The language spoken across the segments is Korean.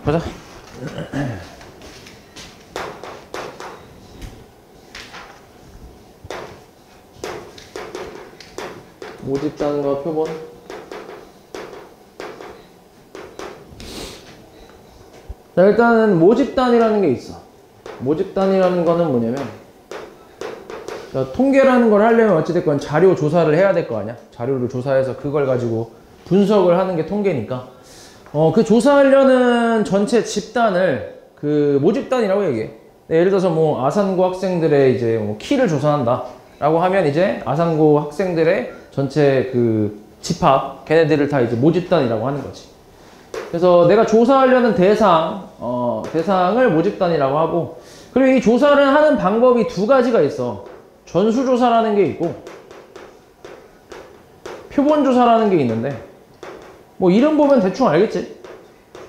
보자. 모집단과 표본. 자, 일단은 모집단이라는 게 있어. 모집단이라는 거는 뭐냐면, 자, 통계라는 걸 하려면 어찌됐건 자료 조사를 해야 될 거 아니야? 자료를 조사해서 그걸 가지고 분석을 하는 게 통계니까. 그 조사하려는 전체 집단을 그 모집단이라고 얘기해. 예를 들어서 뭐 아산고 학생들의 이제 뭐 키를 조사한다 라고 하면 이제 아산고 학생들의 전체 그 집합, 걔네들을 다 이제 모집단이라고 하는 거지. 그래서 내가 조사하려는 대상을 모집단이라고 하고, 그리고 이 조사를 하는 방법이 두 가지가 있어. 전수조사라는 게 있고 표본조사라는 게 있는데, 뭐 이름 보면 대충 알겠지?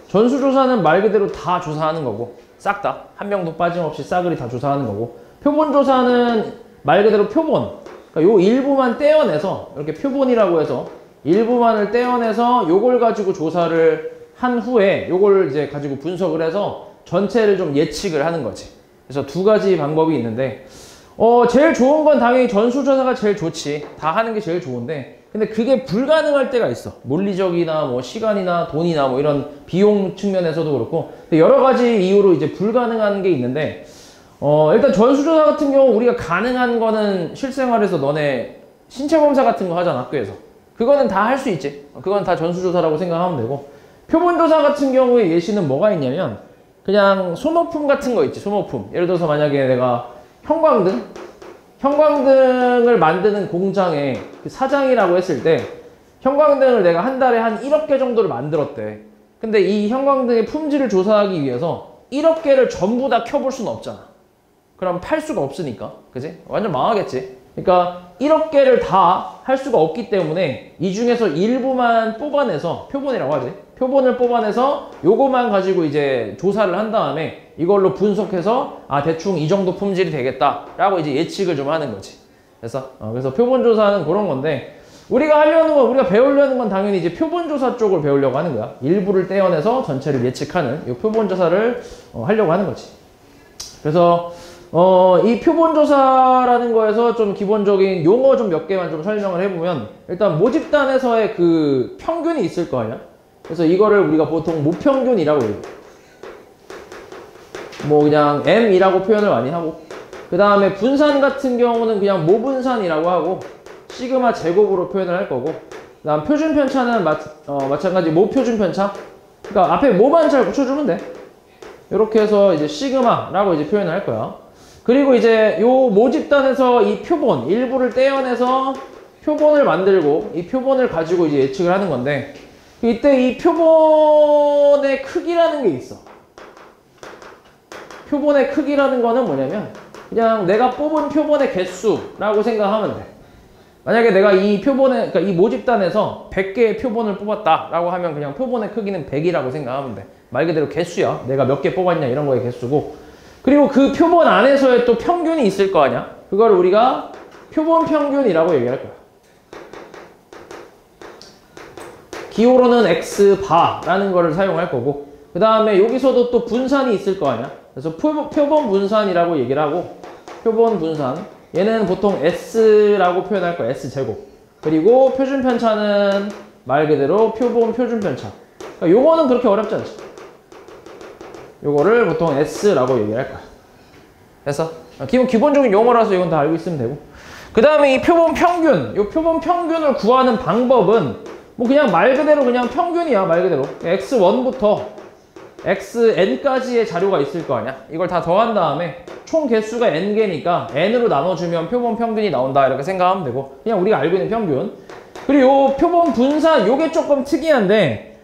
전수조사는 말 그대로 다 조사하는 거고, 싹 다, 한 명도 빠짐없이 싸그리 다 조사하는 거고, 표본조사는 말 그대로 표본, 그러니까 요 일부만 떼어내서, 이렇게 표본이라고 해서 일부만을 떼어내서 요걸 가지고 조사를 한 후에 요걸 이제 가지고 분석을 해서 전체를 좀 예측을 하는 거지. 그래서 두 가지 방법이 있는데, 제일 좋은 건 당연히 전수조사가 제일 좋지. 다 하는 게 제일 좋은데, 근데 그게 불가능할 때가 있어. 물리적이나 뭐 시간이나 돈이나 뭐 이런 비용 측면에서도 그렇고, 여러 가지 이유로 이제 불가능한 게 있는데, 일단 전수조사 같은 경우 우리가 가능한 거는 실생활에서 너네 신체검사 같은 거 하잖아, 학교에서. 그거는 다 할 수 있지. 그건 다 전수조사라고 생각하면 되고, 표본조사 같은 경우에 예시는 뭐가 있냐면, 그냥 소모품 같은 거 있지, 소모품. 예를 들어서 만약에 내가 형광등을 만드는 공장의 그 사장이라고 했을 때, 형광등을 내가 한 달에 한 1억 개 정도를 만들었대. 근데 이 형광등의 품질을 조사하기 위해서 1억 개를 전부 다 켜볼 수는 없잖아. 그럼 팔 수가 없으니까. 그지? 완전 망하겠지. 그러니까 1억 개를 다 할 수가 없기 때문에 이 중에서 일부만 뽑아내서, 표본이라고 하지. 표본을 뽑아내서 요거만 가지고 이제 조사를 한 다음에 이걸로 분석해서 대충 이 정도 품질이 되겠다라고 이제 예측을 좀 하는 거지. 그래서 표본 조사는 그런 건데, 우리가 배우려는 건 당연히 이제 표본 조사 쪽을 배우려고 하는 거야. 일부를 떼어내서 전체를 예측하는 이 표본 조사를 하려고 하는 거지. 그래서 이 표본조사라는 거에서 좀 기본적인 용어 좀 몇 개만 좀 설명을 해보면, 일단 모집단에서의 그 평균이 있을 거 아니야? 그래서 이거를 우리가 보통 모평균이라고 해요. 뭐 그냥 M이라고 표현을 많이 하고, 그 다음에 분산 같은 경우는 그냥 모분산이라고 하고, 시그마 제곱으로 표현을 할 거고, 그 다음 표준편차는 마찬가지 모표준편차. 그러니까 앞에 모만 잘 붙여주면 돼. 이렇게 해서 이제 시그마라고 이제 표현을 할 거야. 그리고 이제 요 모집단에서 이 표본, 일부를 떼어내서 표본을 만들고, 이 표본을 가지고 이제 예측을 하는 건데, 이때 이 표본의 크기라는 게 있어. 표본의 크기라는 거는 뭐냐면, 그냥 내가 뽑은 표본의 개수라고 생각하면 돼. 만약에 내가 그러니까 이 모집단에서 100개의 표본을 뽑았다라고 하면 그냥 표본의 크기는 100이라고 생각하면 돼. 말 그대로 개수야. 내가 몇 개 뽑았냐 이런 거의 개수고. 그리고 그 표본 안에서의 또 평균이 있을 거 아니야? 그걸 우리가 표본 평균이라고 얘기할 거야. 기호로는 X바라는 거를 사용할 거고, 그 다음에 여기서도 또 분산이 있을 거 아니야? 그래서 표본 분산이라고 얘기를 하고, 표본 분산. 얘는 보통 S라고 표현할 거야. S제곱. 그리고 표준편차는 말 그대로 표본 표준편차. 그러니까 요거는 그렇게 어렵지 않지. 요거를 보통 S라고 얘기할 거야. 그래서 기본적인 용어라서 이건 다 알고 있으면 되고, 그 다음에 이 표본 평균, 요 표본 평균을 구하는 방법은 뭐 그냥 말 그대로 그냥 평균이야. 말 그대로 X1부터 XN까지의 자료가 있을 거 아니야? 이걸 다 더한 다음에 총 개수가 N개니까 N으로 나눠주면 표본 평균이 나온다 이렇게 생각하면 되고, 그냥 우리가 알고 있는 평균. 그리고 요 표본 분산, 요게 조금 특이한데,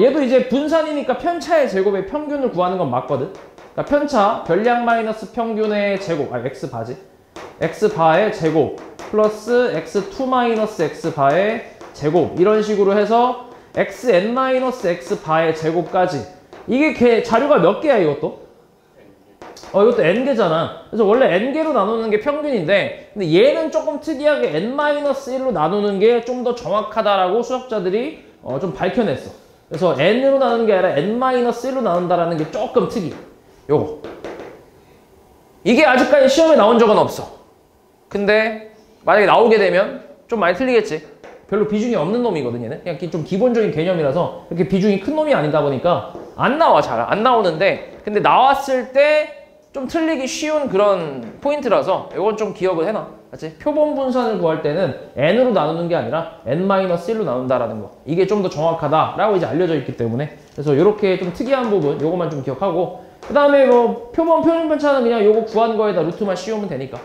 얘도 이제 분산이니까 편차의 제곱의 평균을 구하는 건 맞거든. 그러니까 편차, 별량 마이너스 평균의 제곱, X바지. X바의 제곱 플러스 X2 마이너스 X바의 제곱, 이런 식으로 해서 XN 마이너스 X바의 제곱까지. 이게 자료가 몇 개야 이것도? 이것도 N개잖아. 그래서 원래 N개로 나누는 게 평균인데, 근데 얘는 조금 특이하게 N-1로 나누는 게 좀 더 정확하다라고 수학자들이 좀 밝혀냈어. 그래서 n으로 나누는 게 아니라 n-1로 나눈다라는 게 조금 특이. 요거. 이게 아직까지 시험에 나온 적은 없어. 근데 만약에 나오게 되면 좀 많이 틀리겠지. 별로 비중이 없는 놈이거든 얘는. 그냥 좀 기본적인 개념이라서 이렇게 비중이 큰 놈이 아니다 보니까 안 나와. 잘 안 나오는데 근데 나왔을 때 좀 틀리기 쉬운 그런 포인트라서 이건 좀 기억을 해놔. 맞지? 표본 분산을 구할 때는 n으로 나누는 게 아니라 n-1로 나눈다라는 거. 이게 좀 더 정확하다라고 이제 알려져 있기 때문에 그래서 이렇게 좀 특이한 부분 요거만 좀 기억하고 그 다음에 뭐 표본 표준 편차는 그냥 요거 구한 거에다 루트만 씌우면 되니까.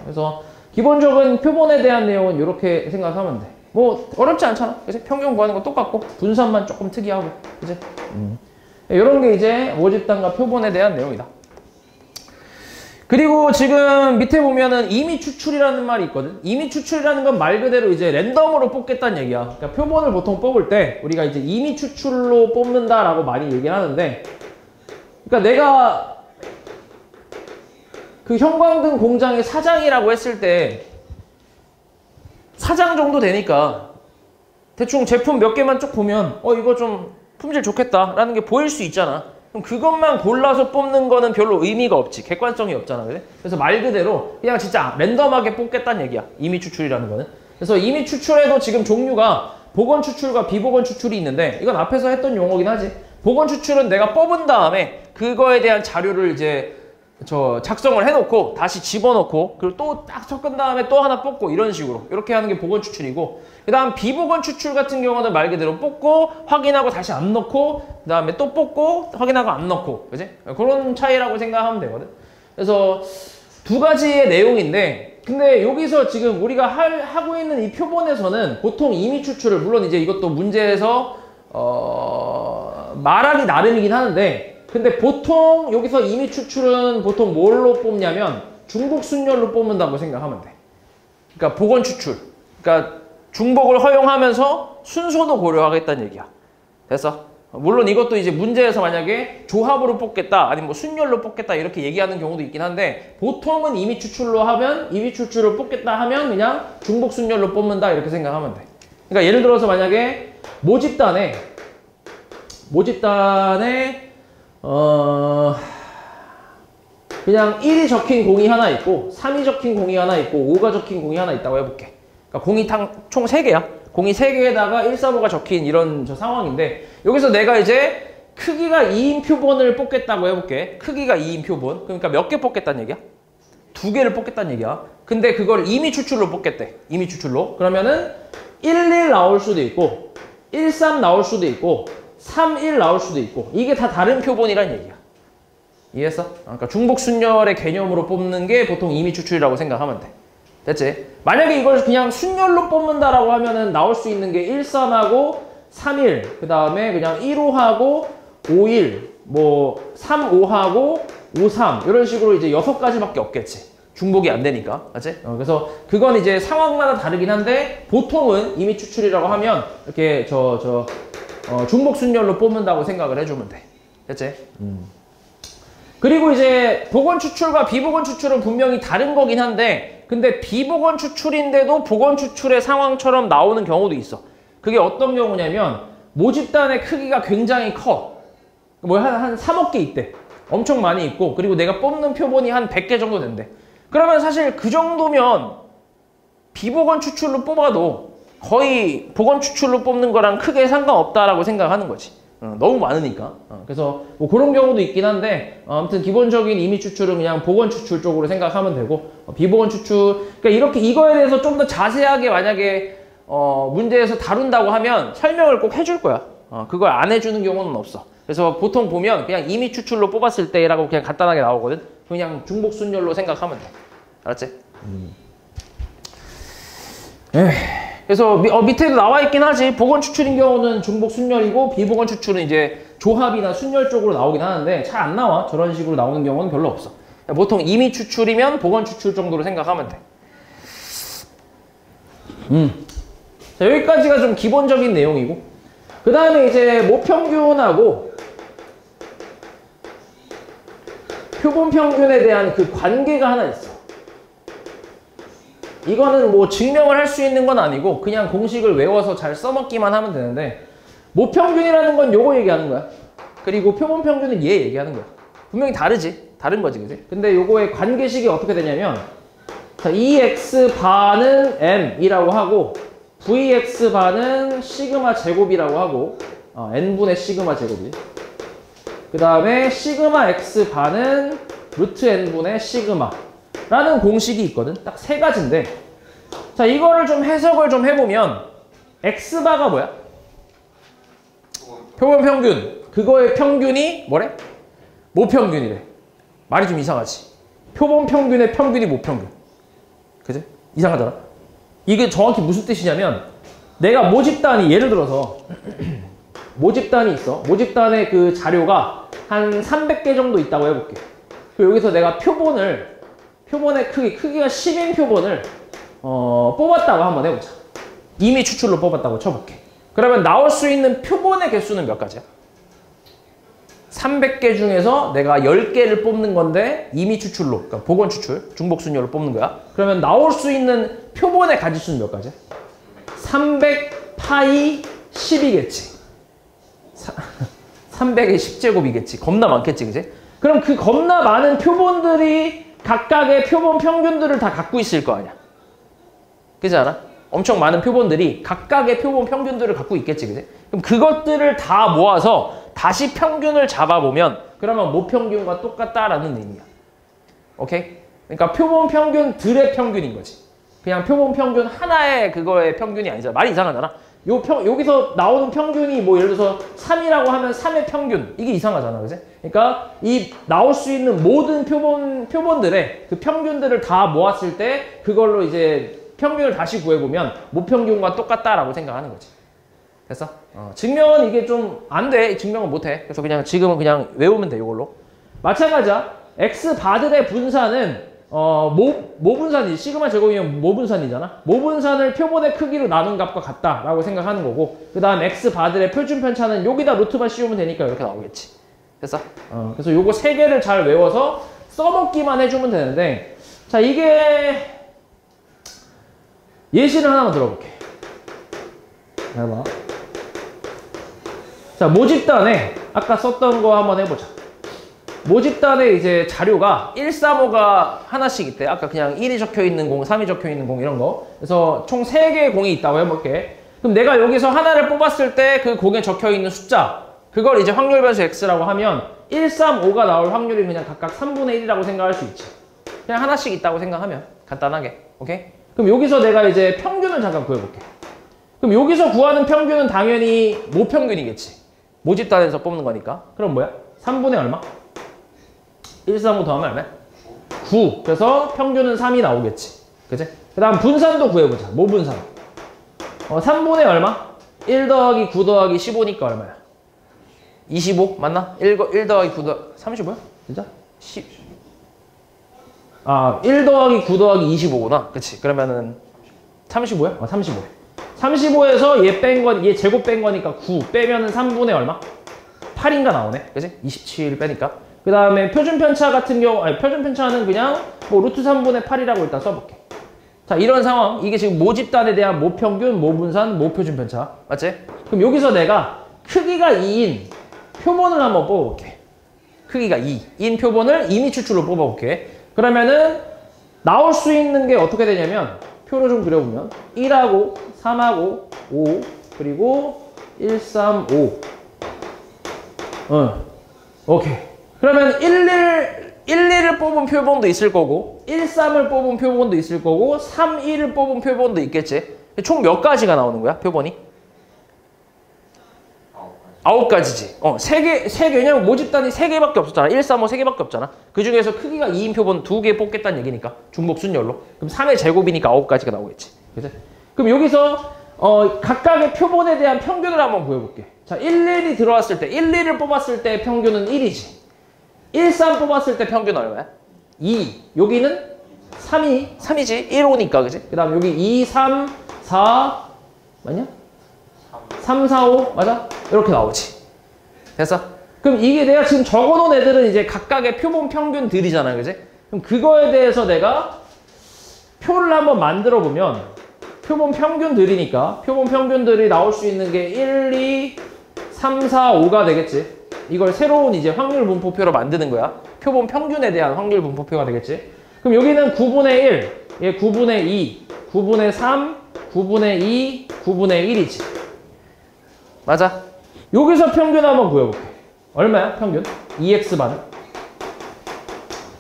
그래서 기본적인 표본에 대한 내용은 이렇게 생각하면 돼. 뭐 어렵지 않잖아. 그치? 평균 구하는 거 똑같고 분산만 조금 특이하고. 그치? 이런 게 이제 모집단과 표본에 대한 내용이다. 그리고 지금 밑에 보면은 임의 추출이라는 말이 있거든. 임의 추출이라는 건 말 그대로 이제 랜덤으로 뽑겠다는 얘기야. 그러니까 표본을 보통 뽑을 때 우리가 이제 임의 추출로 뽑는다라고 많이 얘기를 하는데, 그러니까 내가 그 형광등 공장의 사장이라고 했을 때 사장 정도 되니까 대충 제품 몇 개만 쭉 보면 이거 좀 품질 좋겠다라는 게 보일 수 있잖아. 그럼 그것만 골라서 뽑는 거는 별로 의미가 없지. 객관성이 없잖아. 그래? 그래서 말 그대로 그냥 진짜 랜덤하게 뽑겠다는 얘기야. 임의 추출이라는 거는. 그래서 임의 추출에도 지금 종류가 복원 추출과 비복원 추출이 있는데 이건 앞에서 했던 용어긴 하지. 복원 추출은 내가 뽑은 다음에 그거에 대한 자료를 이제 작성을 해놓고 다시 집어넣고 그리고 또 딱 섞은 다음에 또 하나 뽑고 이런 식으로 이렇게 하는 게 복원 추출이고, 그 다음 비복원 추출 같은 경우는 말 그대로 뽑고 확인하고 다시 안 넣고 그 다음에 또 뽑고 확인하고 안 넣고, 그지? 그런 차이라고 생각하면 되거든. 그래서 두 가지의 내용인데, 근데 여기서 지금 우리가 하고 있는 이 표본에서는 보통 임의 추출을, 물론 이제 이것도 문제에서 말하기 나름이긴 하는데, 근데 보통 여기서 임의 추출은 보통 뭘로 뽑냐면 중복 순열로 뽑는다고 생각하면 돼. 그러니까 복원 추출. 그러니까 중복을 허용하면서 순서도 고려하겠다는 얘기야. 됐어? 물론 이것도 이제 문제에서 만약에 조합으로 뽑겠다, 아니면 뭐 순열로 뽑겠다 이렇게 얘기하는 경우도 있긴 한데, 보통은 임의 추출로 하면, 임의 추출을 뽑겠다 하면 그냥 중복 순열로 뽑는다 이렇게 생각하면 돼. 그러니까 예를 들어서 만약에 모집단에 그냥 1이 적힌 공이 하나 있고 3이 적힌 공이 하나 있고 5가 적힌 공이 하나 있다고 해볼게. 그러니까 공이 총 3개야. 공이 3개에다가 1, 4, 5가 적힌 이런 상황인데, 여기서 내가 이제 크기가 2인 표본을 뽑겠다고 해볼게. 크기가 2인 표본. 그러니까 몇 개 뽑겠다는 얘기야? 2개를 뽑겠다는 얘기야. 근데 그걸 임의 추출로 뽑겠대. 임의 추출로. 그러면은 1, 1 나올 수도 있고 1, 3 나올 수도 있고 3, 1 나올 수도 있고, 이게 다 다른 표본이란 얘기야. 이해했어? 그러니까 중복 순열의 개념으로 뽑는 게 보통 임의 추출이라고 생각하면 돼. 됐지? 만약에 이걸 그냥 순열로 뽑는다라고 하면은 나올 수 있는 게 1, 3하고 3, 1, 그 다음에 그냥 1, 5하고 5, 1, 뭐 3, 5하고 5, 3 이런 식으로 이제 6가지밖에 없겠지. 중복이 안 되니까. 맞지? 그래서 그건 이제 상황마다 다르긴 한데, 보통은 임의 추출이라고 하면 이렇게 중복 순열로 뽑는다고 생각을 해주면 돼. 됐지? 그리고 이제 복원 추출과 비복원 추출은 분명히 다른 거긴 한데, 근데 비복원 추출인데도 복원 추출의 상황처럼 나오는 경우도 있어. 그게 어떤 경우냐면 모집단의 크기가 굉장히 커. 뭐 한 3억 개 있대. 엄청 많이 있고, 그리고 내가 뽑는 표본이 한 100개 정도 된대. 그러면 사실 그 정도면 비복원 추출로 뽑아도 거의 복원 추출로 뽑는 거랑 크게 상관없다라고 생각하는 거지. 너무 많으니까. 그래서 뭐 그런 경우도 있긴 한데, 아무튼 기본적인 임의 추출은 그냥 복원 추출 쪽으로 생각하면 되고, 비복원 추출, 그러니까 이렇게 이거에 대해서 좀 더 자세하게 만약에 문제에서 다룬다고 하면 설명을 꼭 해줄 거야. 그걸 안 해주는 경우는 없어. 그래서 보통 보면 그냥 임의 추출로 뽑았을 때라고 그냥 간단하게 나오거든. 그냥 중복 순열로 생각하면 돼. 알았지? 그래서 밑에도 나와 있긴 하지. 복원 추출인 경우는 중복 순열이고, 비복원 추출은 이제 조합이나 순열 쪽으로 나오긴 하는데 잘 안 나와. 저런 식으로 나오는 경우는 별로 없어. 보통 임의 추출이면 복원 추출 정도로 생각하면 돼. 자, 여기까지가 좀 기본적인 내용이고, 그 다음에 이제 모평균하고 표본 평균에 대한 그 관계가 하나 있어. 이거는 뭐 증명을 할 수 있는 건 아니고 그냥 공식을 외워서 잘 써먹기만 하면 되는데, 모평균이라는 건 요거 얘기하는 거야. 그리고 표본 평균은 얘 얘기하는 거야. 분명히 다르지. 다른 거지, 그지? 근데 요거의 관계식이 어떻게 되냐면, 자, EX 반은 M이라고 하고, VX 반은 시그마 제곱이라고 하고, N분의 시그마 제곱이. 그 다음에 시그마 X 반은 루트 N분의 시그마. 라는 공식이 있거든. 딱 세 가지인데. 자, 이거를 좀 해석을 좀 해보면, X바가 뭐야? 표본 평균. 그거의 평균이 뭐래? 모평균이래. 말이 좀 이상하지. 표본 평균의 평균이 모평균. 그지? 이상하잖아. 이게 정확히 무슨 뜻이냐면 내가 모집단이 예를 들어서 모집단이 있어. 모집단의 그 자료가 한 300개 정도 있다고 해볼게. 그리고 여기서 내가 표본의 크기가 10인 표본을 뽑았다고 한번 해보자. 임의 추출로 뽑았다고 쳐볼게. 그러면 나올 수 있는 표본의 개수는 몇 가지야? 300개 중에서 내가 10개를 뽑는 건데 임의 추출로, 그러니까 복원 추출, 중복순열로 뽑는 거야. 그러면 나올 수 있는 표본의 가지수는 몇 가지야? 300 파이 10이겠지. 300의 10제곱이겠지. 겁나 많겠지, 그지? 그럼 그 겁나 많은 표본들이 각각의 표본 평균들을 다 갖고 있을 거 아니야. 그렇지 않아? 엄청 많은 표본들이 각각의 표본 평균들을 갖고 있겠지, 그지? 그럼 그것들을 다 모아서 다시 평균을 잡아보면 그러면 모평균과 똑같다라는 의미야. 오케이? 그러니까 표본 평균들의 평균인 거지. 그냥 표본 평균 하나의 그거의 평균이 아니잖아. 말이 이상하잖아. 여기서 나오는 평균이 뭐 예를 들어서 3이라고 하면 3의 평균. 이게 이상하잖아. 그지? 그러니까 이 나올 수 있는 모든 표본들의 그 평균들을 다 모았을 때 그걸로 이제 평균을 다시 구해보면 모평균과 똑같다라고 생각하는 거지. 됐어? 증명은 이게 좀 안 돼. 증명은 못 해. 그래서 그냥 지금은 그냥 외우면 돼. 이걸로. 마찬가지야. X 바들의 분산은 모분산이지. 시그마 제곱이면 모분산이잖아. 모분산을 표본의 크기로 나눈 값과 같다라고 생각하는 거고, 그 다음 X 바들의 표준 편차는 여기다 루트만 씌우면 되니까 이렇게 나오겠지. 됐어? 그래서 요거 세 개를 잘 외워서 써먹기만 해주면 되는데, 자, 이게 예시를 하나만 들어볼게. 해봐. 자, 모집단에 아까 썼던 거 한번 해보자. 모집단에 이제 자료가 1, 3, 5가 하나씩 있대. 아까 그냥 1이 적혀있는 공, 3이 적혀있는 공 이런 거. 그래서 총 3개의 공이 있다고 해볼게. 그럼 내가 여기서 하나를 뽑았을 때 그 공에 적혀있는 숫자, 그걸 이제 확률 변수 x라고 하면 1, 3, 5가 나올 확률이 그냥 각각 3분의 1이라고 생각할 수 있지. 그냥 하나씩 있다고 생각하면 간단하게. 오케이? 그럼 여기서 내가 이제 평균을 잠깐 구해볼게. 그럼 여기서 구하는 평균은 당연히 모평균이겠지. 모집단에서 뽑는 거니까. 그럼 뭐야? 3분의 얼마? 1, 3, 5 더하면 얼마? 9. 그래서 평균은 3이 나오겠지. 그치? 그 다음 분산도 구해보자. 모분산. 3분의 얼마? 1 더하기 9 더하기 15니까 얼마야? 25? 맞나? 1 더하기 9 더하기 35야? 진짜? 1 더하기 9 더하기 25구나. 그치? 그러면은 35야? 35. 35에서 얘 제곱 뺀 거니까 9 빼면은 3분의 얼마? 8인가 나오네. 그치? 27 빼니까. 그 다음에 표준 편차 같은 경우, 표준 편차는 그냥 뭐 루트 3분의 8이라고 일단 써볼게. 자, 이런 상황. 이게 지금 모집단에 대한 모평균, 모분산, 모표준 편차. 맞지? 그럼 여기서 내가 크기가 2인 표본을 한번 뽑아볼게. 크기가 2인 표본을 임의 추출로 뽑아볼게. 그러면은 나올 수 있는 게 어떻게 되냐면 표로 좀 그려보면 1하고 3하고 5 그리고 1, 3, 5 오케이. 그러면 1,1을 뽑은 표본도 있을 거고 1, 3을 뽑은 표본도 있을 거고 3, 2를 뽑은 표본도 있겠지. 총 몇 가지가 나오는 거야? 표본이? 9가지지. 3개, 왜냐면 모집단이 3개밖에 없었잖아. 1, 3, 5 3개밖에 없잖아. 그 중에서 크기가 2인 표본 2개 뽑겠다는 얘기니까. 중복 순열로. 그럼 3의 제곱이니까 9가지가 나오겠지. 그치? 그럼 여기서 각각의 표본에 대한 평균을 한번 구해볼게. 자, 1, 1이 들어왔을 때, 1, 2를 뽑았을 때 평균은 1이지. 1, 3 뽑았을 때 평균 얼마야? 2. 여기는 3이지. 1, 5니까, 그지? 그 다음 여기 2, 3, 4, 맞냐? 3, 4, 5, 맞아? 이렇게 나오지. 됐어? 그럼 이게 내가 지금 적어놓은 애들은 이제 각각의 표본 평균들이잖아, 그지? 그럼 그거에 대해서 내가 표를 한번 만들어 보면 표본 평균들이니까 표본 평균들이 나올 수 있는 게 1, 2, 3, 4, 5가 되겠지. 이걸 새로운 이제 확률 분포표로 만드는 거야. 표본 평균에 대한 확률 분포표가 되겠지. 그럼 여기는 9분의 1, 얘 9분의 2, 9분의 3, 9분의 2, 9분의 1이지. 맞아? 여기서 평균 한번 구해볼게. 얼마야, 평균? 2x반.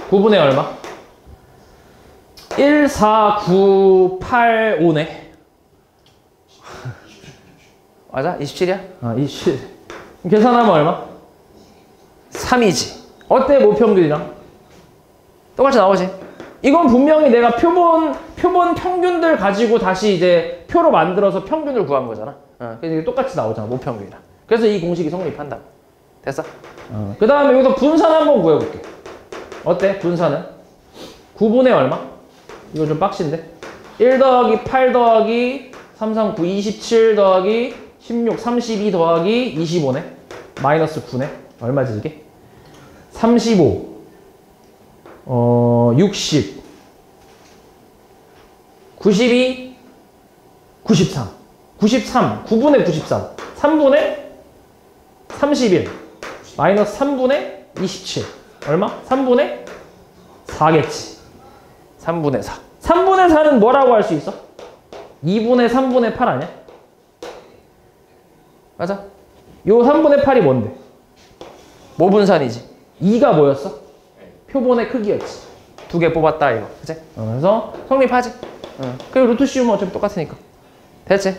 9분의 얼마? 1, 4, 9, 8, 5네. 맞아? 27이야? 27. 계산하면 얼마? 3이지. 어때, 모평균이랑? 똑같이 나오지? 이건 분명히 내가 표본 평균들 가지고 다시 이제 표로 만들어서 평균을 구한 거잖아. 그래서 이게 똑같이 나오잖아, 모평균이랑. 그래서 이 공식이 성립한다. 됐어? 그 다음에 여기서 분산 한번 구해볼게. 어때? 분산은? 9분의 얼마? 이거 좀 빡신데? 1 더하기 8 더하기 3, 3, 9, 27 더하기 16, 32 더하기 25네? 마이너스 9네? 얼마지 이게? 35 60 92 93 93 9분의 93 3분의 31 마이너스 3분의 27 얼마? 3분의 4겠지. 3분의 4 3분의 4는 뭐라고 할 수 있어? 2분의 3분의 8 아니야? 맞아? 요 3분의 8이 뭔데? 뭐 분산이지? 2가 뭐였어? 표본의 크기였지. 2개 뽑았다 이거. 그치? 그래서 성립하지. 그리고 루트 씌우면 어차피 똑같으니까. 됐지?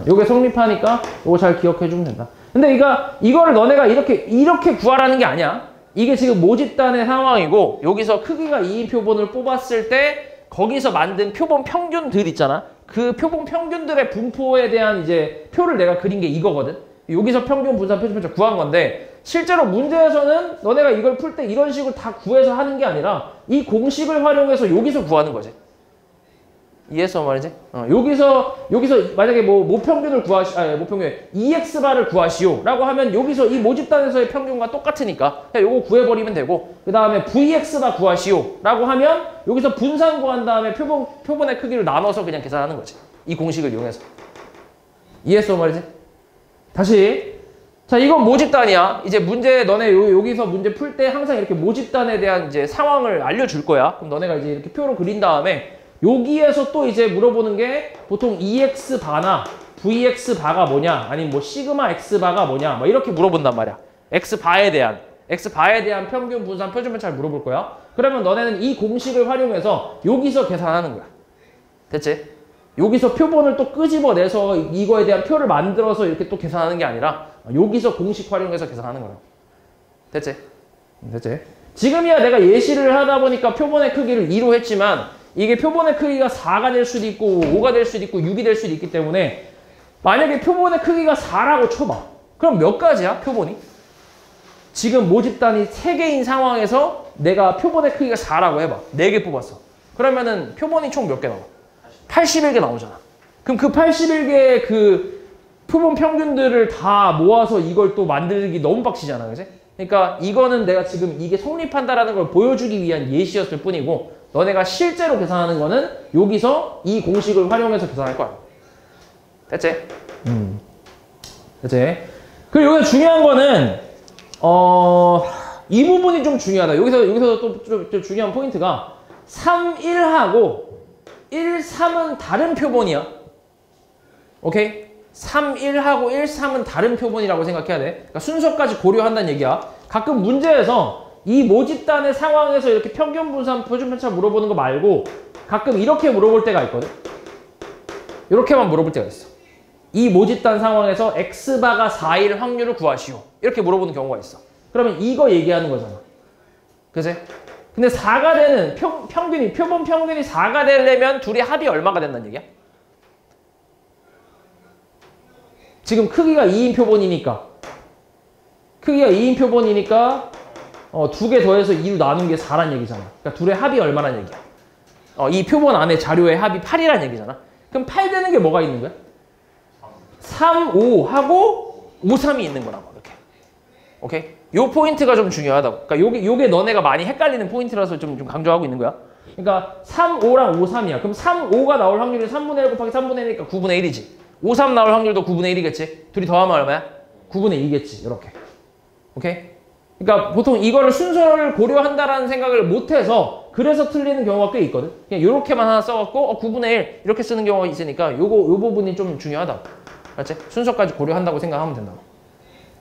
요게 성립하니까 요거 잘 기억해주면 된다. 근데 이거를 너네가 이렇게 구하라는 게 아니야. 이게 지금 모집단의 상황이고 여기서 크기가 2인 표본을 뽑았을 때 거기서 만든 표본 평균들 있잖아. 그 표본 평균들의 분포에 대한 이제 표를 내가 그린 게 이거거든. 여기서 평균, 분산, 표준, 편차 구한 건데 실제로 문제에서는 너네가 이걸 풀 때 이런 식으로 다 구해서 하는 게 아니라 이 공식을 활용해서 여기서 구하는 거지. 이해했어 말이지? 여기서 만약에 모평균을 모평균 2x바를 구하시오 라고 하면 여기서 이 모집단에서의 평균과 똑같으니까 그냥 요거 구해버리면 되고 그 다음에 vx바 구하시오 라고 하면 여기서 분산 구한 다음에 표본의 크기를 나눠서 그냥 계산하는 거지. 이 공식을 이용해서. 이해했어 말이지? 다시 자, 이건 모집단이야. 이제 너네 여기서 문제 풀 때 항상 이렇게 모집단에 대한 이제 상황을 알려줄 거야. 그럼 너네가 이제 이렇게 표로 그린 다음에 여기에서 또 이제 물어보는 게 보통 EX바나 VX바가 뭐냐, 아니면 뭐 시그마 X바가 뭐냐, 뭐 이렇게 물어본단 말이야. X바에 대한 평균, 분산, 표준편 잘 물어볼 거야. 그러면 너네는 이 공식을 활용해서 여기서 계산하는 거야. 됐지? 여기서 표본을 또 끄집어내서 이거에 대한 표를 만들어서 이렇게 또 계산하는 게 아니라 여기서 공식 활용해서 계산하는 거야. 됐지? 됐지? 지금이야 내가 예시를 하다 보니까 표본의 크기를 2로 했지만 이게 표본의 크기가 4가 될 수도 있고 5가 될 수도 있고 6이 될 수도 있기 때문에 만약에 표본의 크기가 4라고 쳐봐. 그럼 몇 가지야 표본이? 지금 모집단이 3개인 상황에서 내가 표본의 크기가 4라고 해봐. 4개 뽑았어. 그러면은 표본이 총 몇 개 나와? 81개 나오잖아. 그럼 그 81개의 그 표본 평균들을 다 모아서 이걸 또 만들기 너무 빡치잖아. 그치? 그러니까 이거는 내가 지금 이게 성립한다라는 걸 보여주기 위한 예시였을 뿐이고 너네가 실제로 계산하는 거는 여기서 이 공식을 활용해서 계산할 거야. 됐지? 됐지? 그리고 여기서 중요한 거는 이 부분이 좀 중요하다. 여기서 또 좀 중요한 포인트가 3, 1하고 1, 3은 다른 표본이야. 오케이? 3, 1하고 1, 3은 다른 표본이라고 생각해야 돼. 그러니까 순서까지 고려한다는 얘기야. 가끔 문제에서 이 모집단의 상황에서 이렇게 평균 분산, 표준 편차 물어보는 거 말고 가끔 이렇게 물어볼 때가 있거든. 이렇게만 물어볼 때가 있어. 이 모집단 상황에서 X바가 4일 확률을 구하시오. 이렇게 물어보는 경우가 있어. 그러면 이거 얘기하는 거잖아. 그치? 근데 4가 되는 표본 평균이 4가 되려면 둘이 합이 얼마가 된다는 얘기야? 지금 크기가 2인 표본이니까 2개 더해서 2로 나눈 게 4란 얘기잖아. 그러니까 둘의 합이 얼마란 얘기야? 이 표본 안에 자료의 합이 8이란 얘기잖아. 그럼 8 되는 게 뭐가 있는 거야? 3, 5 하고 5, 3이 있는 거라고. 이렇게. 오케이? 요 포인트가 좀 중요하다고. 그러니까 요게 너네가 많이 헷갈리는 포인트라서 좀 강조하고 있는 거야. 그러니까 3, 5랑 5, 3이야. 그럼 3, 5가 나올 확률이 3분의 1 곱하기 3분의 1이니까 9분의 1이지. 5, 3 나올 확률도 9분의 1이겠지. 둘이 더하면 얼마야? 9분의 2겠지. 이렇게. 오케이? 그러니까 보통 이거를 순서를 고려한다라는 생각을 못해서 그래서 틀리는 경우가 꽤 있거든. 그냥 이렇게만 하나 써갖고 9분의 1 이렇게 쓰는 경우가 있으니까 요 부분이 좀 중요하다고. 알았지? 순서까지 고려한다고 생각하면 된다고.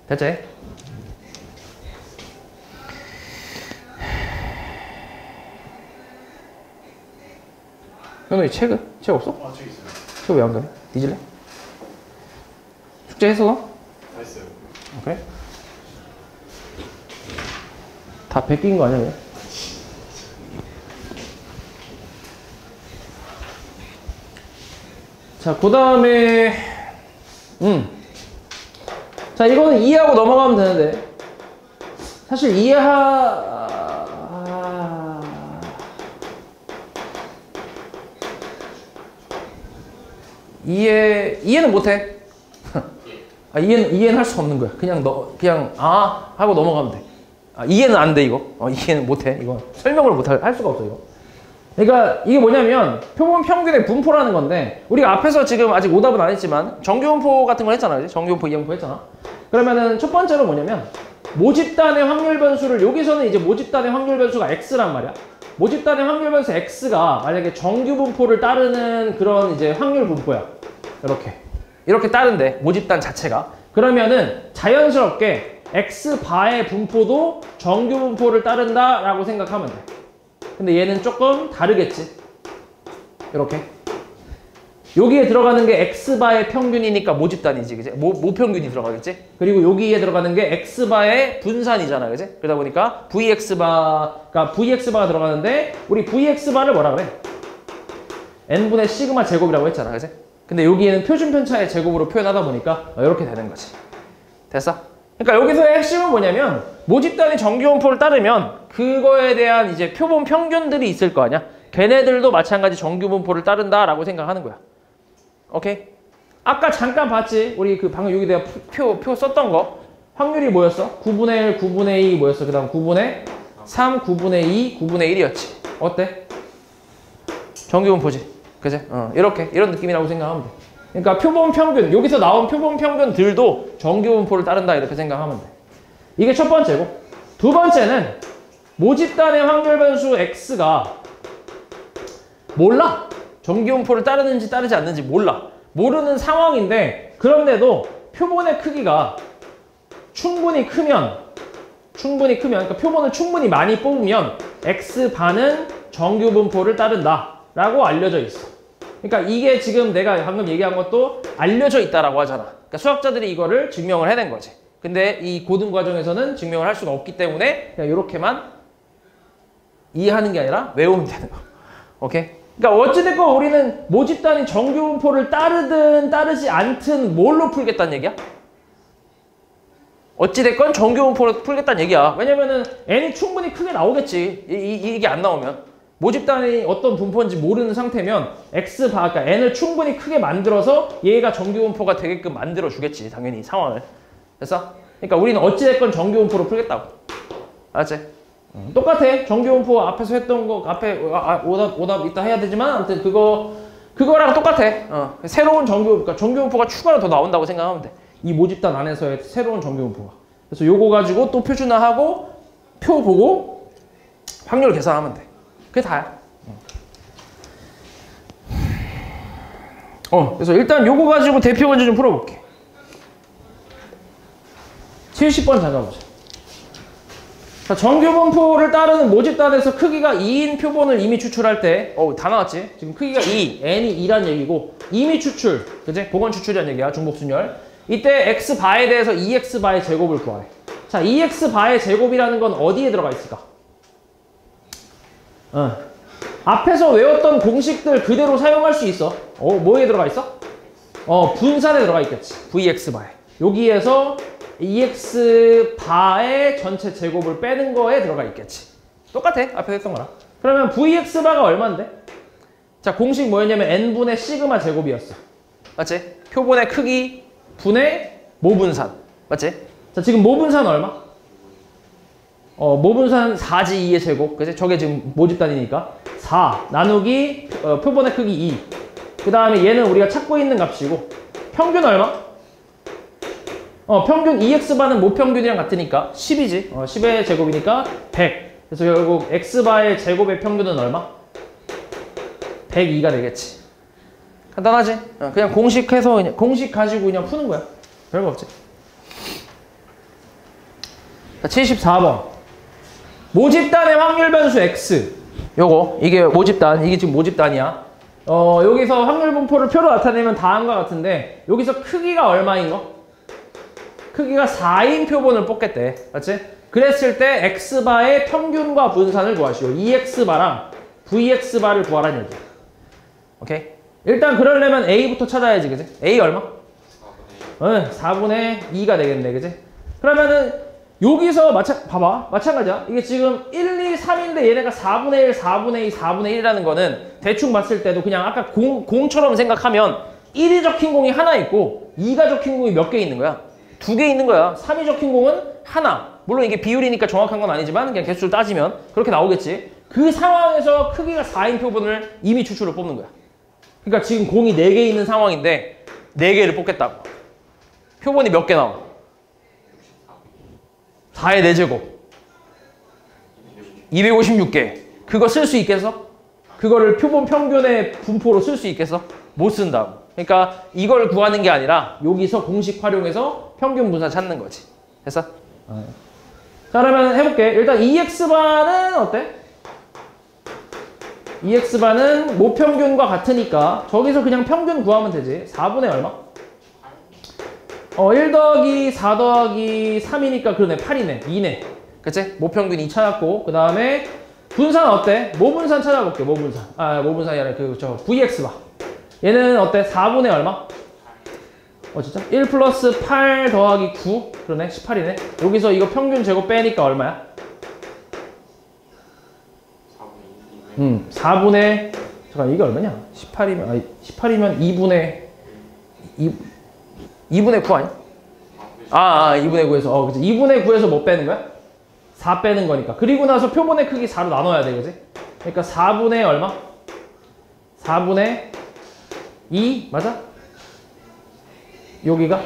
됐지? 현우이 책 없어? 책 있어요. 책 왜 안 가네? 뒤질래? 숙제 했어 너? 다 했어요. 그래? 다 베낀 거 아니야? 왜? 자, 그 다음에 자, 이거는 이해하고 넘어가면 되는데 사실 이해는 못해. 이해는 할 수 없는 거야. 그냥 하고 넘어가면 돼. 이해는 안 돼, 이거. 이해는 못해. 이거 설명을 할 수가 없어, 이거. 그러니까 이게 뭐냐면 표본 평균의 분포라는 건데 우리가 앞에서 지금 아직 오답은 안 했지만 정규분포 같은 걸 했잖아. 그치? 정규분포, 이항분포 했잖아. 그러면은 첫 번째로 뭐냐면 모집단의 확률 변수를 여기서는 이제 모집단의 확률 변수가 x란 말이야. 모집단의 확률 변수 x가 만약에 정규분포를 따르는 그런 이제 확률 분포야. 이렇게 따른대. 모집단 자체가. 그러면은 자연스럽게 x바의 분포도 정규분포를 따른다라고 생각하면 돼. 근데 얘는 조금 다르겠지. 이렇게. 여기에 들어가는 게 x바의 평균이니까 모집단이지, 그지? 모평균이 들어가겠지? 그리고 여기에 들어가는 게 x바의 분산이잖아, 그지? 그러다 보니까 vx바가 들어가는데 우리 vx바를 뭐라 그래? n분의 시그마 제곱이라고 했잖아, 그지? 근데 여기에는 표준 편차의 제곱으로 표현하다 보니까 이렇게 되는 거지. 됐어? 그러니까 여기서의 핵심은 뭐냐면 모집단이 정규분포를 따르면 그거에 대한 이제 표본 평균들이 있을 거 아니야? 걔네들도 마찬가지 정규분포를 따른다라고 생각하는 거야. 오케이? 아까 잠깐 봤지? 우리 방금 여기 내가 표 썼던 거. 확률이 뭐였어? 9분의 1, 9분의 2 뭐였어? 그 다음 9분의 3, 9분의 2, 9분의 1이었지. 어때? 정규분포지. 그치? 이런 느낌이라고 생각하면 돼. 그러니까 표본 평균, 여기서 나온 표본 평균들도 정규분포를 따른다 이렇게 생각하면 돼. 이게 첫 번째고. 두 번째는 모집단의 확률 변수 x가 몰라. 정규분포를 따르는지 따르지 않는지 몰라. 모르는 상황인데 그런데도 표본의 크기가 충분히 크면 그러니까 표본을 충분히 많이 뽑으면 x반은 정규분포를 따른다 라고 알려져 있어. 그러니까 이게 지금 내가 방금 얘기한 것도 알려져 있다라고 하잖아. 그러니까 수학자들이 이거를 증명을 해낸 거지. 근데 이 고등 과정에서는 증명을 할 수가 없기 때문에 그냥 이렇게만 이해하는 게 아니라 외우면 되는 거. 오케이? 그러니까 어찌됐건 우리는 모집단이 정규분포를 따르든 따르지 않든 뭘로 풀겠다는 얘기야? 어찌됐건 정규분포로 풀겠다는 얘기야. 왜냐면은 n이 충분히 크게 나오겠지. 이게 안 나오면. 모집단이 어떤 분포인지 모르는 상태면 그러니까 n을 충분히 크게 만들어서 얘가 정규분포가 되게끔 만들어주겠지. 당연히 상황을. 됐어? 그러니까 우리는 어찌됐건 정규분포로 풀겠다고. 알았지? 똑같아. 정규분포 앞에서 했던 거 앞에 오답 이따 해야 되지만 아무튼 그거랑 똑같아. 새로운 그러니까 정규분포가 추가로 더 나온다고 생각하면 돼. 이 모집단 안에서의 새로운 정규분포가. 그래서 요거 가지고 또 표준화하고 표 보고 확률 계산하면 돼. 그게 다야. 그래서 일단 요거 가지고 대표 문제 좀 풀어볼게. 70번 찾아보자. 자, 정규분포를 따르는 모집단에서 크기가 2인 표본을 이미 추출할 때, 다 나왔지? 지금 크기가 2, n이 2란 얘기고, 이미 추출, 그치? 복원 추출이란 얘기야, 중복순열. 이때 x바에 대해서 2x바의 제곱을 구하래. 자, 2x바의 제곱이라는 건 어디에 들어가 있을까? 앞에서 외웠던 공식들 그대로 사용할 수 있어. 뭐에 들어가 있어? 분산에 들어가 있겠지. vx바에. 여기에서 2x바의 전체 제곱을 빼는 거에 들어가 있겠지. 똑같아. 앞에서 했던 거랑. 그러면 vx바가 얼마인데? 자, 공식 뭐였냐면 n분의 시그마 제곱이었어. 맞지? 표본의 크기 분의 모분산. 맞지? 자, 지금 모분산 얼마? 모분산 4지 2의 제곱. 그치? 저게 지금 모집단이니까. 4 나누기 표본의 크기 2. 그 다음에 얘는 우리가 찾고 있는 값이고. 평균 얼마? 평균 EX바는 모평균이랑 같으니까 10이지. 10의 제곱이니까 100. 그래서 결국 X바의 제곱의 평균은 얼마? 102가 되겠지. 간단하지? 그냥 공식해서, 공식 가지고 그냥 푸는 거야. 별거 없지. 자, 74번. 모집단의 확률 변수 X. 요거, 이게 모집단. 이게 지금 모집단이야. 여기서 확률 분포를 표로 나타내면 다음과 같은데, 여기서 크기가 얼마인 거? 크기가 4인 표본을 뽑겠대. 맞지? 그랬을 때 X바의 평균과 분산을 구하시오. EX바랑 VX바를 구하라는 얘기야. 오케이? 일단 그러려면 A부터 찾아야지, 그지? A 얼마? 4분의 2가 되겠네, 그지? 그러면은 여기서 봐봐. 마찬가지야. 이게 지금 1, 2, 3인데 얘네가 4분의 1, 4분의 2, 4분의 1이라는 거는 대충 봤을 때도 그냥 아까 공처럼 생각하면 1이 적힌 공이 하나 있고 2가 적힌 공이 몇 개 있는 거야? 2개 있는 거야. 3이 적힌 공은 하나. 물론 이게 비율이니까 정확한 건 아니지만 그냥 개수를 따지면 그렇게 나오겠지. 그 상황에서 크기가 4인 표본을 이미 추출을 뽑는 거야. 그러니까 지금 공이 4개 있는 상황인데 4개를 뽑겠다고. 표본이 몇 개 나와? 4의 4제곱 256개. 그거 쓸 수 있겠어? 그거를 표본 평균의 분포로 쓸 수 있겠어? 못 쓴다고. 그러니까 이걸 구하는 게 아니라 여기서 공식 활용해서 평균 분산 찾는 거지. 됐어? 자, 그러면 해볼게. 일단 EX바는 어때? EX바는 모평균과 같으니까 저기서 그냥 평균 구하면 되지. 4분의 얼마? 1 더하기 4 더하기 3이니까 그러네. 8이네. 2네. 그치? 모평균 2 찾았고 그 다음에 분산 어때? 모분산 찾아볼게. 모분산. 모분산이 아니라 VX바. 얘는 어때? 4분의 얼마? 진짜? 1 플러스 8 더하기 9. 그러네. 18이네. 여기서 이거 평균 제곱 빼니까 얼마야? 4분의 잠깐 이게 얼마냐? 18이면 2분의 9 아니야? 2분의 9에서 그치? 2분의 9에서 뭐 빼는 거야? 4 빼는 거니까. 그리고 나서 표본의 크기 4로 나눠야 돼, 그지? 그러니까 4분의 얼마? 4분의 2 맞아? 여기가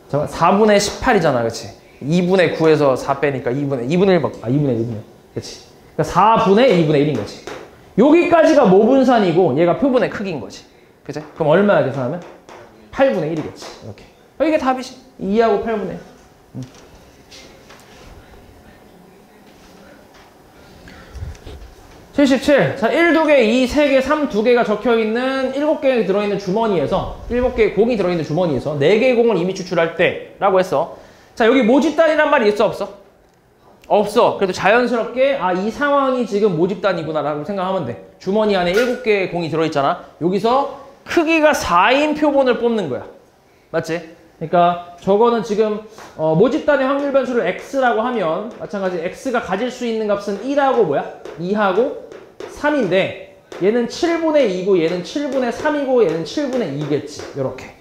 잠깐 4분의 18이잖아, 그치? 2분의 9에서 4 빼니까 2분의 1 2분의 1, 그치? 그러니까 4분의 2분의 1인 거지. 여기까지가 모분산이고 얘가 표본의 크기인 거지. 그치? 그럼 얼마야 계산하면? 8분의 1이겠지. 이렇게. 이게 답이지. 2하고 8분의 1. 77. 자, 1, 2개, 2, 3개, 3, 2개가 적혀있는 7개 들어있는 주머니에서 7개의 공이 들어있는 주머니에서 4개의 공을 이미 추출할 때 라고 했어. 자, 여기 모집단이란 말이 있어 없어? 없어. 그래도 자연스럽게 이 상황이 지금 모집단이구나 라고 생각하면 돼. 주머니 안에 7개의 공이 들어있잖아. 여기서 크기가 4인 표본을 뽑는 거야. 맞지? 그러니까 저거는 지금 모집단의 확률 변수를 x라고 하면 마찬가지 x가 가질 수 있는 값은 1하고 뭐야? 2하고 3인데 얘는 7분의 2고 얘는 7분의 3이고 얘는 7분의 2겠지. 이렇게.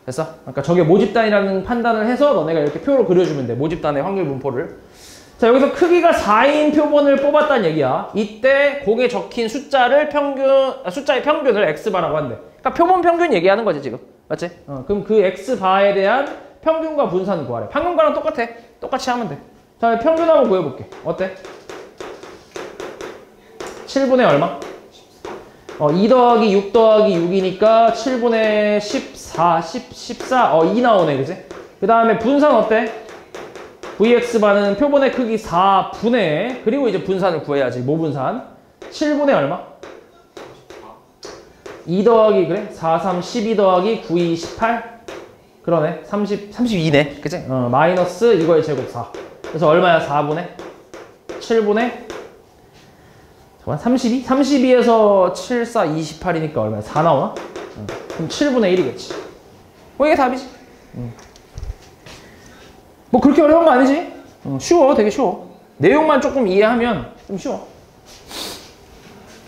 됐어? 그러니까 저게 모집단이라는 판단을 해서 너네가 이렇게 표로 그려주면 돼. 모집단의 확률 분포를. 자, 여기서 크기가 4인 표본을 뽑았다는 얘기야. 이때 공에 적힌 숫자의 평균을 x바라고 한대. 그러니까 표본 평균 얘기하는 거지 지금. 맞지? 그럼 그 x바에 대한 평균과 분산을 구하래. 평균과랑 똑같아. 똑같이 하면 돼. 자, 평균 한번 구해볼게. 어때? 7분의 얼마? 2 더하기 6 더하기 6이니까 7분의 14, 14, 2 나오네, 그지? 그 다음에 분산 어때? VX바는 표본의 크기 4분의, 그리고 이제 분산을 구해야지, 모분산. 7분의 얼마? 2 더하기, 그래? 4, 3, 12 더하기 9, 2, 18? 그러네. 32네. 그치? 마이너스 이거의 제곱 4. 그래서 얼마야? 4분의? 7분의? 32? 32에서 7, 4, 28이니까 얼마야? 4 나오나? 그럼 7분의 1이겠지. 이게 답이지. 뭐 그렇게 어려운 거 아니지? 쉬워. 되게 쉬워. 내용만 조금 이해하면 좀 쉬워.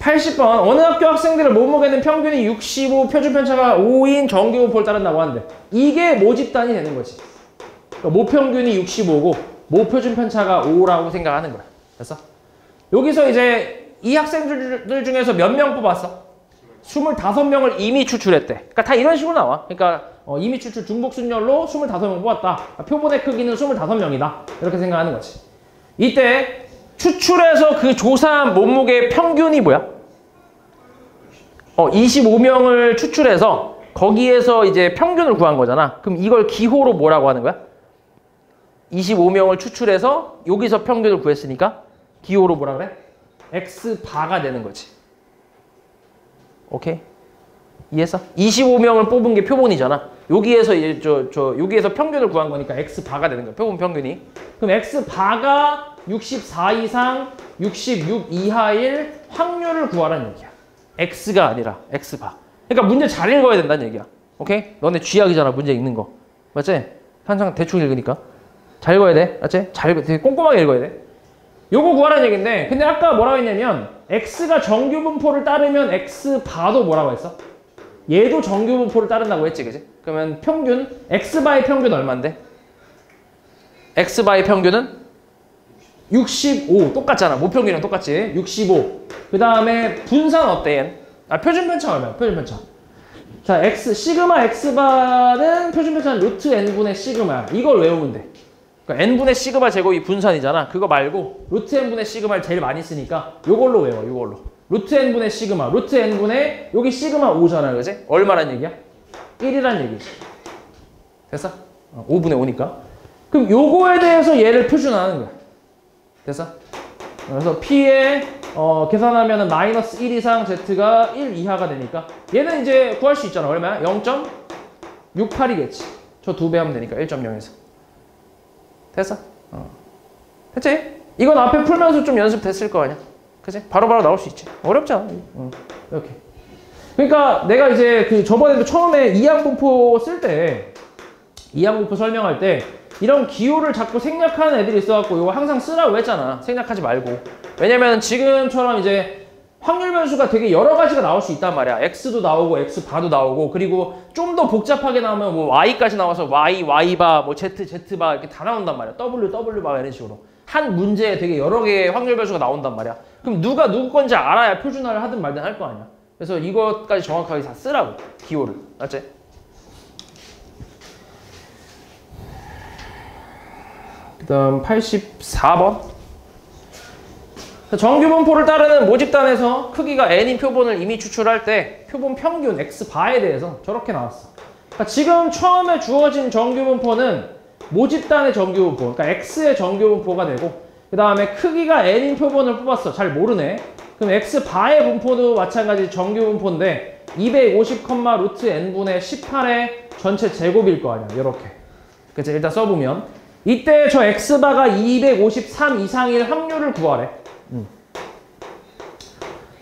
80번. 어느 학교 학생들의 몸무게는 평균이 65, 표준 편차가 5인 정규분포를 따른다고 하는데 이게 모집단이 되는 거지. 그러니까 모평균이 65고 모표준 편차가 5라고 생각하는 거야. 됐어? 여기서 이제 이 학생들 중에서 몇 명 뽑았어? 25명을 이미 추출했대. 그러니까 다 이런 식으로 나와. 그러니까 이미 추출 중복순열로 25명 뽑았다. 표본의 크기는 25명이다. 이렇게 생각하는 거지. 이때 추출해서 그 조사한 몸무게의 평균이 뭐야? 25명을 추출해서 거기에서 이제 평균을 구한 거잖아. 그럼 이걸 기호로 뭐라고 하는 거야? 25명을 추출해서 여기서 평균을 구했으니까 기호로 뭐라 그래? X바가 되는 거지. 오케이? 이해했어? 25명을 뽑은 게 표본이잖아. 여기에서 이제 여기에서 평균을 구한 거니까 X바가 되는 거야. 표본 평균이. 그럼 X바가 64 이상 66 이하일 확률을 구하라는 얘기야. X가 아니라 X바. 그러니까 문제 잘 읽어야 된다는 얘기야. 오케이? 너네 쥐약이잖아, 문제 읽는 거. 맞지? 항상 대충 읽으니까. 잘 읽어야 돼. 맞지? 되게 꼼꼼하게 읽어야 돼. 요거 구하라는 얘기인데, 근데 아까 뭐라고 했냐면 X가 정규분포를 따르면 X바도 뭐라고 했어? 얘도 정규분포를 따른다고 했지, 그지? 그러면 평균, X바의 평균 얼만데? X바의 평균은 65. 똑같잖아. 모평균이랑 똑같지? 65. 그 다음에 분산 어때? 표준 편차 얼마야? 표준 편차. 자, 시그마 X바는 표준 편차는 루트 N분의 시그마야. 이걸 외우면 돼. 그러니까 N분의 시그마 제곱이 분산이잖아. 그거 말고 루트 N분의 시그마를 제일 많이 쓰니까 요걸로 외워, 요걸로. 루트 N분의 시그마, 루트 N분의 여기 시그마 5잖아, 그지? 얼마란 얘기야? 1이란 얘기지. 됐어? 5분의 5니까. 그럼 요거에 대해서 얘를 표준화하는 거야. 됐어? 그래서 P에 계산하면 마이너스 1 이상 Z가 1 이하가 되니까 얘는 이제 구할 수 있잖아. 얼마야? 0.68이겠지. 저 2배 하면 되니까 1.0에서. 됐어? 됐지? 이건 앞에 풀면서 좀 연습됐을 거 아니야? 그치? 바로바로 나올 수 있지. 어렵지 않아. 이렇게. 그러니까 내가 이제 저번에도 처음에 이항분포 쓸 때, 이항분포 설명할 때 이런 기호를 자꾸 생략하는 애들이 있어갖고 이거 항상 쓰라고 했잖아. 생략하지 말고. 왜냐면 지금처럼 이제 확률 변수가 되게 여러 가지가 나올 수 있단 말이야. X도 나오고 X바도 나오고, 그리고 좀 더 복잡하게 나오면 뭐 Y까지 나와서 Y, Y바, 뭐 Z, Z바 이렇게 다 나온단 말이야. W, W바 이런 식으로. 한 문제에 되게 여러 개의 확률 변수가 나온단 말이야. 그럼 누가 누구 건지 알아야 표준화를 하든 말든 할 거 아니야. 그래서 이것까지 정확하게 다 쓰라고. 기호를. 맞지? 그 다음 84번. 정규분포를 따르는 모집단에서 크기가 n인 표본을 이미 추출할 때 표본 평균 X바에 대해서 저렇게 나왔어. 그러니까 지금 처음에 주어진 정규분포는 모집단의 정규분포, 그러니까 X의 정규분포가 되고, 그 다음에 크기가 n인 표본을 뽑았어. 잘 모르네. 그럼 X바의 분포도 마찬가지 정규분포인데 250, 루트 n분의 18의 전체 제곱일 거 아니야. 이렇게. 그치? 일단 써보면 이때 저 X바가 253 이상일 확률을 구하래.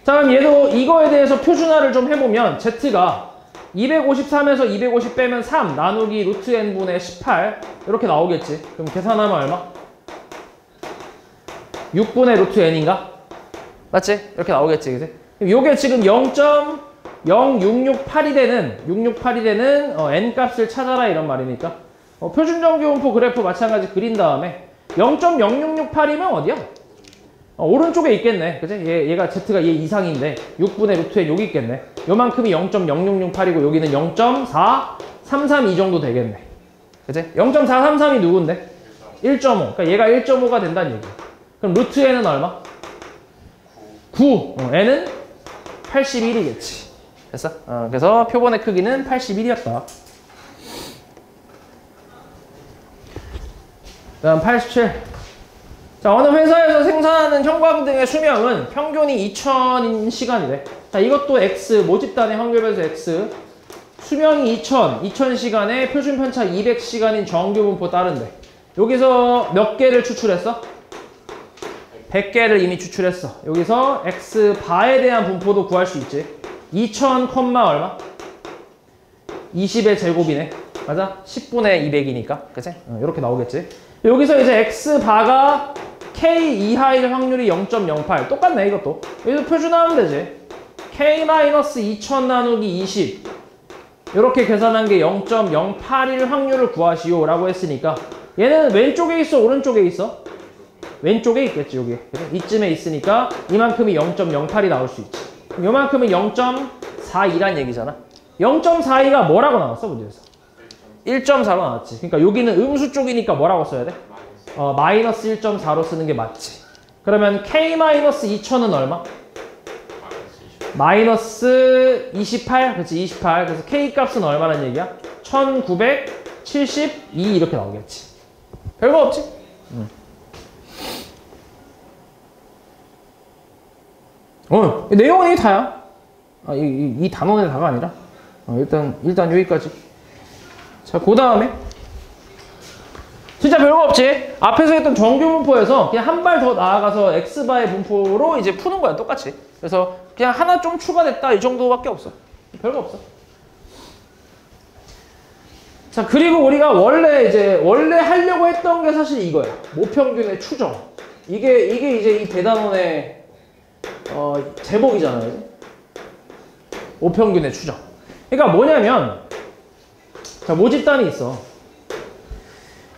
자, 그럼 얘도 이거에 대해서 표준화를 좀 해보면 Z가 253에서 250 빼면 3 나누기 루트 n분의 18 이렇게 나오겠지. 그럼 계산하면 얼마? 6분의 루트 n인가? 맞지? 이렇게 나오겠지, 그치? 그럼 요게 지금 0.0668이 되는 n 값을 찾아라 이런 말이니까 표준 정규분포 그래프 마찬가지 그린 다음에 0.0668이면 어디야? 오른쪽에 있겠네. 그치? 얘가 Z가 얘 이상인데 6분의 루트 n 여기 있겠네. 요만큼이 0.0668이고 여기는 0.433 이 정도 되겠네. 그치? 0.433이 누군데? 1.5. 그러니까 얘가 1.5가 된다는 얘기야. 그럼 루트 n은 얼마? 9. n은 81이겠지. 됐어? 그래서 표본의 크기는 81이었다. 다음 87. 자, 어느 회사에서 생산하는 형광등의 수명은 평균이 2000인 시간이래. 자, 이것도 X, 모집단의 확률 변수 X. 수명이 2000시간에 표준 편차 200시간인 정규분포 따른대. 여기서 몇 개를 추출했어? 100개를 이미 추출했어. 여기서 X바에 대한 분포도 구할 수 있지. 2000, 얼마? 20의 제곱이네. 맞아? 10분의 200이니까. 그치? 이렇게 나오겠지. 여기서 이제 X바가 K 이하일 확률이 0.08. 똑같네, 이것도. 여기서 표준화하면 되지. K-2000 나누기 20. 이렇게 계산한 게 0.081 확률을 구하시오 라고 했으니까 얘는 왼쪽에 있어, 오른쪽에 있어? 왼쪽에 있겠지, 여기. 이쯤에 있으니까 이만큼이 0.08이 나올 수 있지. 그럼 요만큼은 0.42란 얘기잖아. 0.42가 뭐라고 나왔어, 문제에서? 1.4로 나왔지. 그러니까 여기는 음수 쪽이니까 뭐라고 써야 돼? 마이너스 1.4로 쓰는 게 맞지. 그러면 K-2000은 얼마? 마이너스 28? 그렇지, 28. 그래서 K 값은 얼마란 얘기야? 1972 이렇게 나오겠지. 별거 없지? 내용은 이게 다야. 이 단원의 다가 아니라. 일단 여기까지. 자, 그 다음에. 진짜 별거 없지? 앞에서 했던 정규 분포에서 그냥 한 발 더 나아가서 x바의 분포로 이제 푸는 거야, 똑같이. 그래서 그냥 하나 좀 추가됐다, 이 정도밖에 없어. 별거 없어. 자, 그리고 우리가 원래 하려고 했던 게 사실 이거야. 모평균의 추정. 이게 이제 이 대단원의 제목이잖아요. 모평균의 추정. 그러니까 뭐냐면, 자, 모집단이 있어.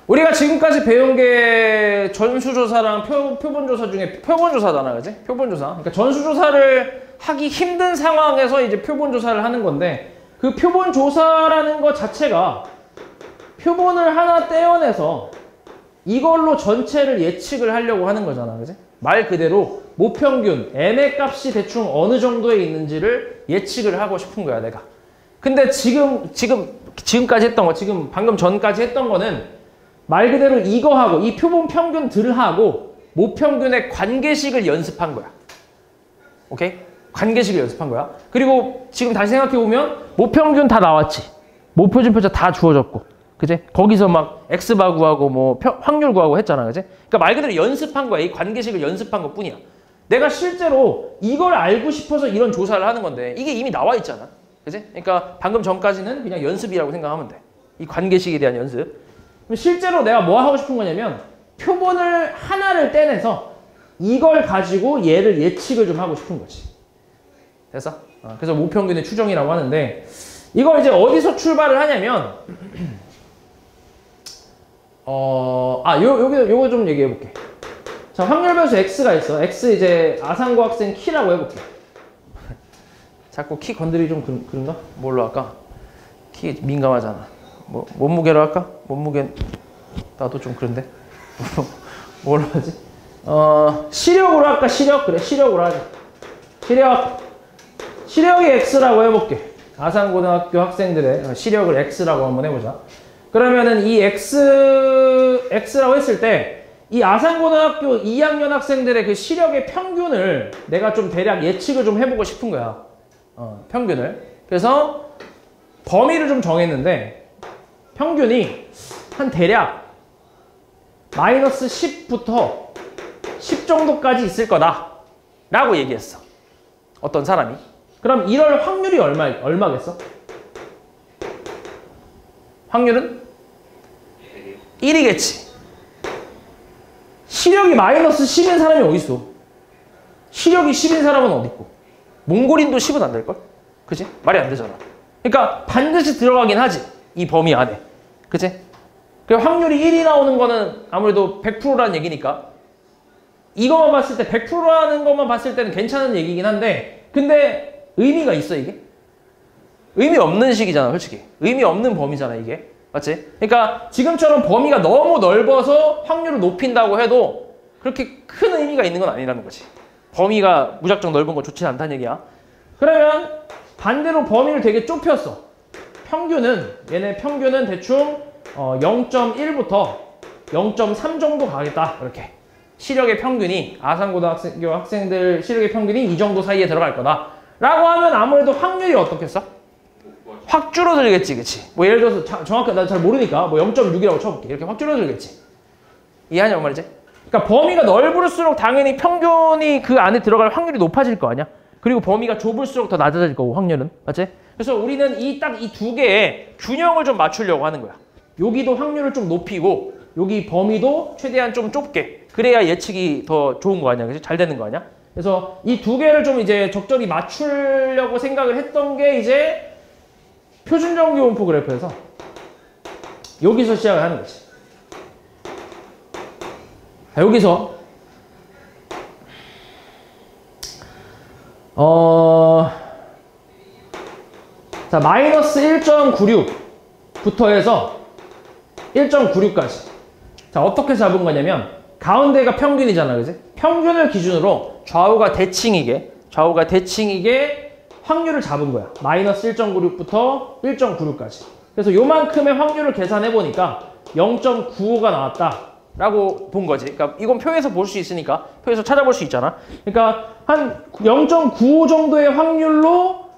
우리가 지금까지 배운 게 전수조사랑 표본조사 중에 표본조사잖아, 그지? 표본조사. 그러니까 전수조사를 하기 힘든 상황에서 이제 표본조사를 하는 건데, 그 표본조사라는 것 자체가 표본을 하나 떼어내서 이걸로 전체를 예측을 하려고 하는 거잖아, 그지? 말 그대로 모평균, n의 값이 대충 어느 정도에 있는지를 예측을 하고 싶은 거야, 내가. 근데 지금까지 했던 거, 방금 전까지 했던 거는 말 그대로 이거하고 이 표본 평균들하고 모평균의 관계식을 연습한 거야. 오케이? 관계식을 연습한 거야. 그리고 지금 다시 생각해보면 모평균 다 나왔지. 모표준 표자 다 주어졌고. 그지? 거기서 막 x바 구하고 뭐 확률 구하고 했잖아. 그지? 그러니까 말 그대로 연습한 거야. 이 관계식을 연습한 것 뿐이야. 내가 실제로 이걸 알고 싶어서 이런 조사를 하는 건데 이게 이미 나와 있잖아. 그지? 그러니까 방금 전까지는 그냥 연습이라고 생각하면 돼. 이 관계식에 대한 연습. 실제로 내가 뭐 하고 싶은 거냐면 표본을 하나를 떼내서 이걸 가지고 얘를 예측을 좀 하고 싶은 거지. 됐어? 그래서 모평균의 추정이라고 하는데 이걸 이제 어디서 출발을 하냐면 요거 좀 얘기해 볼게. 자, 확률 변수 x가 있어. x 이제 아상고 학생 키라고 해볼게. 자꾸 키 건드리기 좀 그런가? 뭘로 할까? 키 민감하잖아. 뭐 몸무게로 할까? 몸무게 나도 좀 그런데. 뭘로 하지? 시력으로 할까? 시력? 그래, 시력으로 하자. 시력이 x라고 해볼게. 아산고등학교 학생들의 시력을 x라고 한번 해보자. 그러면은 이 x라고 했을 때 이 아산고등학교 2학년 학생들의 그 시력의 평균을 내가 좀 대략 예측을 좀 해보고 싶은 거야. 평균을. 그래서 범위를 좀 정했는데 평균이 한 대략 마이너스 10부터 10 정도까지 있을 거다 라고 얘기했어. 어떤 사람이. 그럼 이럴 확률이 얼마겠어? 확률은? 1이겠지. 시력이 마이너스 10인 사람이 어딨어? 시력이 10인 사람은 어딨고? 몽골인도 10은 안 될걸? 그치? 말이 안 되잖아. 그러니까 반드시 들어가긴 하지. 이 범위 안에. 그치? 그리고 확률이 1이 나오는 거는 아무래도 100%라는 얘기니까 이거만 봤을 때 100%라는 것만 봤을 때는 괜찮은 얘기긴 한데 근데 의미가 있어 이게? 의미 없는 식이잖아 솔직히. 의미 없는 범위잖아 이게. 맞지? 그러니까 지금처럼 범위가 너무 넓어서 확률을 높인다고 해도 그렇게 큰 의미가 있는 건 아니라는 거지. 범위가 무작정 넓은 거 좋지 않다는 얘기야. 그러면 반대로 범위를 되게 좁혔어. 얘네 평균은 대충 0.1부터 0.3 정도 가겠다. 이렇게. 시력의 평균이 아산고등학교 학생들 시력의 평균이 이 정도 사이에 들어갈 거다. 라고 하면 아무래도 확률이 어떻겠어? 확 줄어들겠지, 그치? 뭐 예를 들어서 정확히 나 잘 모르니까 뭐 0.6이라고 쳐볼게. 이렇게 확 줄어들겠지. 이해하냐 그 말이지? 그러니까 범위가 넓을수록 당연히 평균이 그 안에 들어갈 확률이 높아질 거 아니야? 그리고 범위가 좁을수록 더 낮아질 거고 확률은. 맞지? 그래서 우리는 딱 이 두 개의 균형을 좀 맞추려고 하는 거야. 여기도 확률을 좀 높이고 여기 범위도 최대한 좀 좁게. 그래야 예측이 더 좋은 거 아니야? 그치? 잘 되는 거 아니야? 그래서 이 두 개를 좀 이제 적절히 맞추려고 생각을 했던 게 이제 표준정규 분포 그래프에서 여기서 시작을 하는 거지. 자, 여기서 자 마이너스 1.96부터 해서 1.96까지. 자, 어떻게 잡은 거냐면 가운데가 평균이잖아, 그지? 평균을 기준으로 좌우가 대칭이게 확률을 잡은 거야. 마이너스 1.96부터 1.96까지. 그래서 요만큼의 확률을 계산해 보니까 0.95가 나왔다라고 본 거지. 그러니까 이건 표에서 볼 수 있으니까 표에서 찾아볼 수 있잖아. 그러니까 한 0.95 정도의 확률로